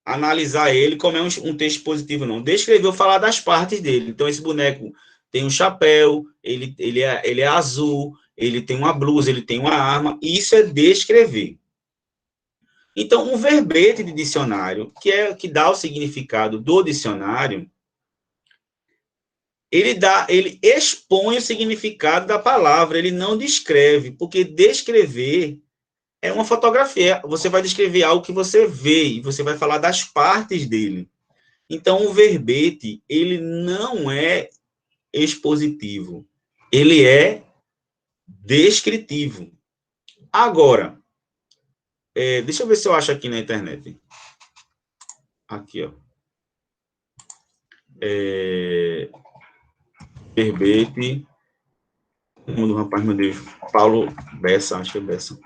Speaker 1: analisar ele como é um texto positivo, não. Descrever ou falar das partes dele. Então, esse boneco tem um chapéu, ele é azul, ele tem uma blusa, ele tem uma arma. Isso é descrever. Então, um verbete de dicionário, que dá o significado do dicionário, ele expõe o significado da palavra, ele não descreve, porque descrever é uma fotografia. Você vai descrever algo que você vê, e você vai falar das partes dele. Então, o verbete, ele não é expositivo, ele é descritivo. Agora, deixa eu ver se eu acho aqui na internet. Aqui, ó. Verbete. O nome do rapaz, meu Deus. Paulo Bessa, acho que é Bessa.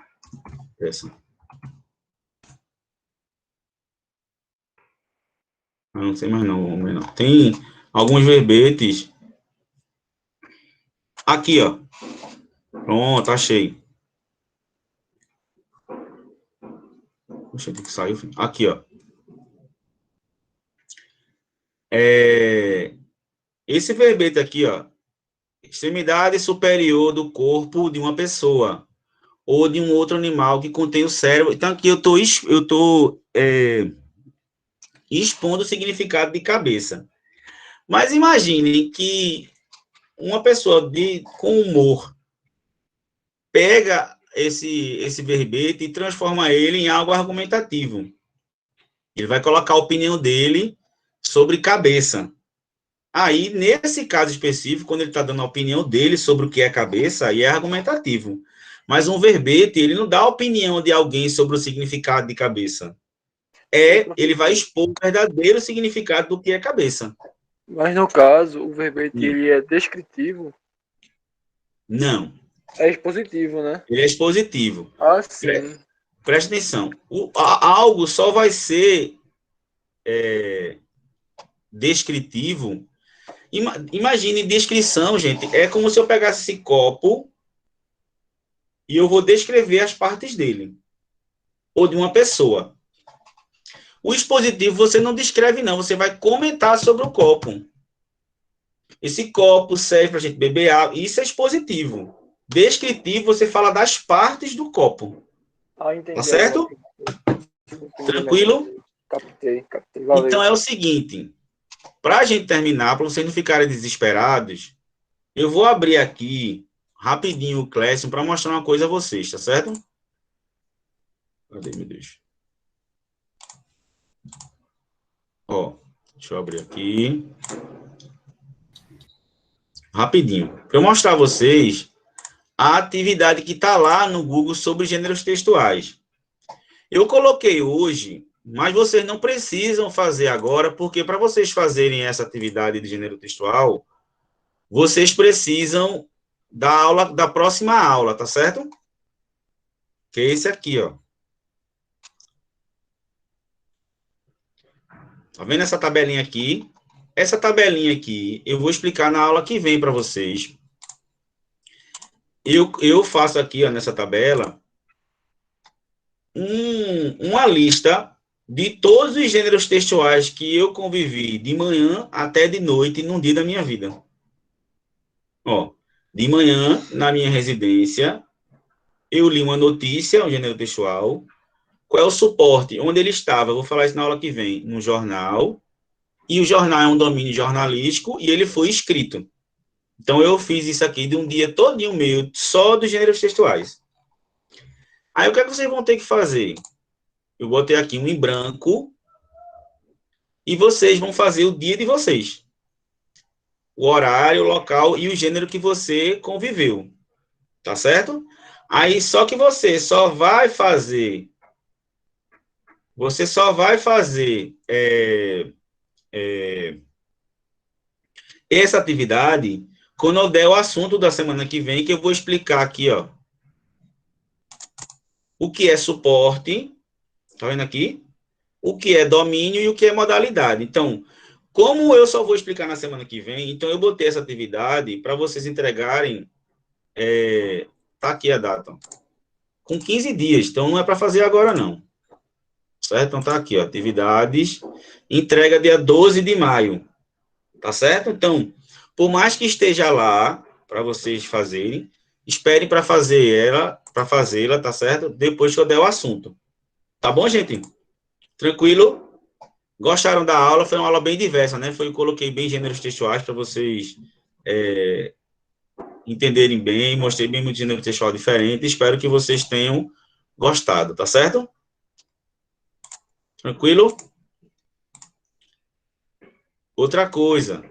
Speaker 1: Eu não sei mais não. Tem alguns verbetes. Aqui, ó. Pronto, achei. Puxa, que saiu. Aqui, ó. Esse verbete aqui, ó. Extremidade superior do corpo de uma pessoa ou de um outro animal que contém o cérebro. Então, aqui eu tô expondo o significado de cabeça. Mas imagine que uma pessoa com humor pega esse verbete e transforma ele em algo argumentativo. Ele vai colocar a opinião dele sobre cabeça. Aí, nesse caso específico, quando ele está dando a opinião dele sobre o que é cabeça, aí é argumentativo. Mas um verbete, ele não dá a opinião de alguém sobre o significado de cabeça. Ele vai expor o verdadeiro significado do que é cabeça.
Speaker 4: Mas, no caso, o verbete, ele é descritivo?
Speaker 1: Não.
Speaker 4: É expositivo, né?
Speaker 1: Ele é expositivo.
Speaker 4: Ah, sim.
Speaker 1: Preste atenção. Algo só vai ser descritivo. Imagine descrição, gente. É como se eu pegasse esse copo e eu vou descrever as partes dele. Ou de uma pessoa. O expositivo você não descreve, não. Você vai comentar sobre o copo. Esse copo serve para a gente beber água. Isso é expositivo. Descritivo, você fala das partes do copo.
Speaker 4: Entendi.
Speaker 1: Tá certo? Tranquilo?
Speaker 4: Captei. Valeu.
Speaker 1: Então é o seguinte. Para a gente terminar, para vocês não ficarem desesperados, eu vou abrir aqui rapidinho o Classroom para mostrar uma coisa a vocês, tá certo? Cadê, meu Deus? Ó, deixa eu abrir aqui. Rapidinho. Para eu mostrar a vocês a atividade que está lá no Google sobre gêneros textuais. Eu coloquei hoje Mas vocês não precisam fazer agora, porque para vocês fazerem essa atividade de gênero textual, vocês precisam da aula, da próxima aula, tá certo? Que é esse aqui, ó. Tá vendo essa tabelinha aqui? Essa tabelinha aqui, eu vou explicar na aula que vem para vocês. Eu faço aqui, ó, nessa tabela, uma lista de todos os gêneros textuais que eu convivi de manhã até de noite num dia da minha vida. Ó, de manhã, na minha residência, eu li uma notícia, um gênero textual. Qual é o suporte? Onde ele estava? Eu vou falar isso na aula que vem. No jornal. E o jornal é um domínio jornalístico e ele foi escrito. Então, eu fiz isso aqui de um dia todinho meu, só dos gêneros textuais. Aí, o que é que vocês vão ter que fazer? Eu botei aqui um em branco e vocês vão fazer o dia de vocês. O horário, o local e o gênero que você conviveu. Tá certo? Aí, só que você só vai fazer essa atividade quando eu der o assunto da semana que vem, que eu vou explicar aqui, ó, o que é suporte, tá vendo aqui? O que é domínio e o que é modalidade. Então, como eu só vou explicar na semana que vem, então eu botei essa atividade para vocês entregarem, tá aqui a data, ó, com 15 dias, então não é para fazer agora não, certo? Então tá aqui, ó, atividades, entrega dia 12 de maio, tá certo? Então, por mais que esteja lá para vocês fazerem, esperem para fazê-la, tá certo? Depois que eu der o assunto. Tá bom, gente? Tranquilo? Gostaram da aula? Foi uma aula bem diversa, né? Eu coloquei bem gêneros textuais para vocês entenderem bem, mostrei bem muito gênero textual diferente. Espero que vocês tenham gostado, tá certo? Tranquilo? Outra coisa,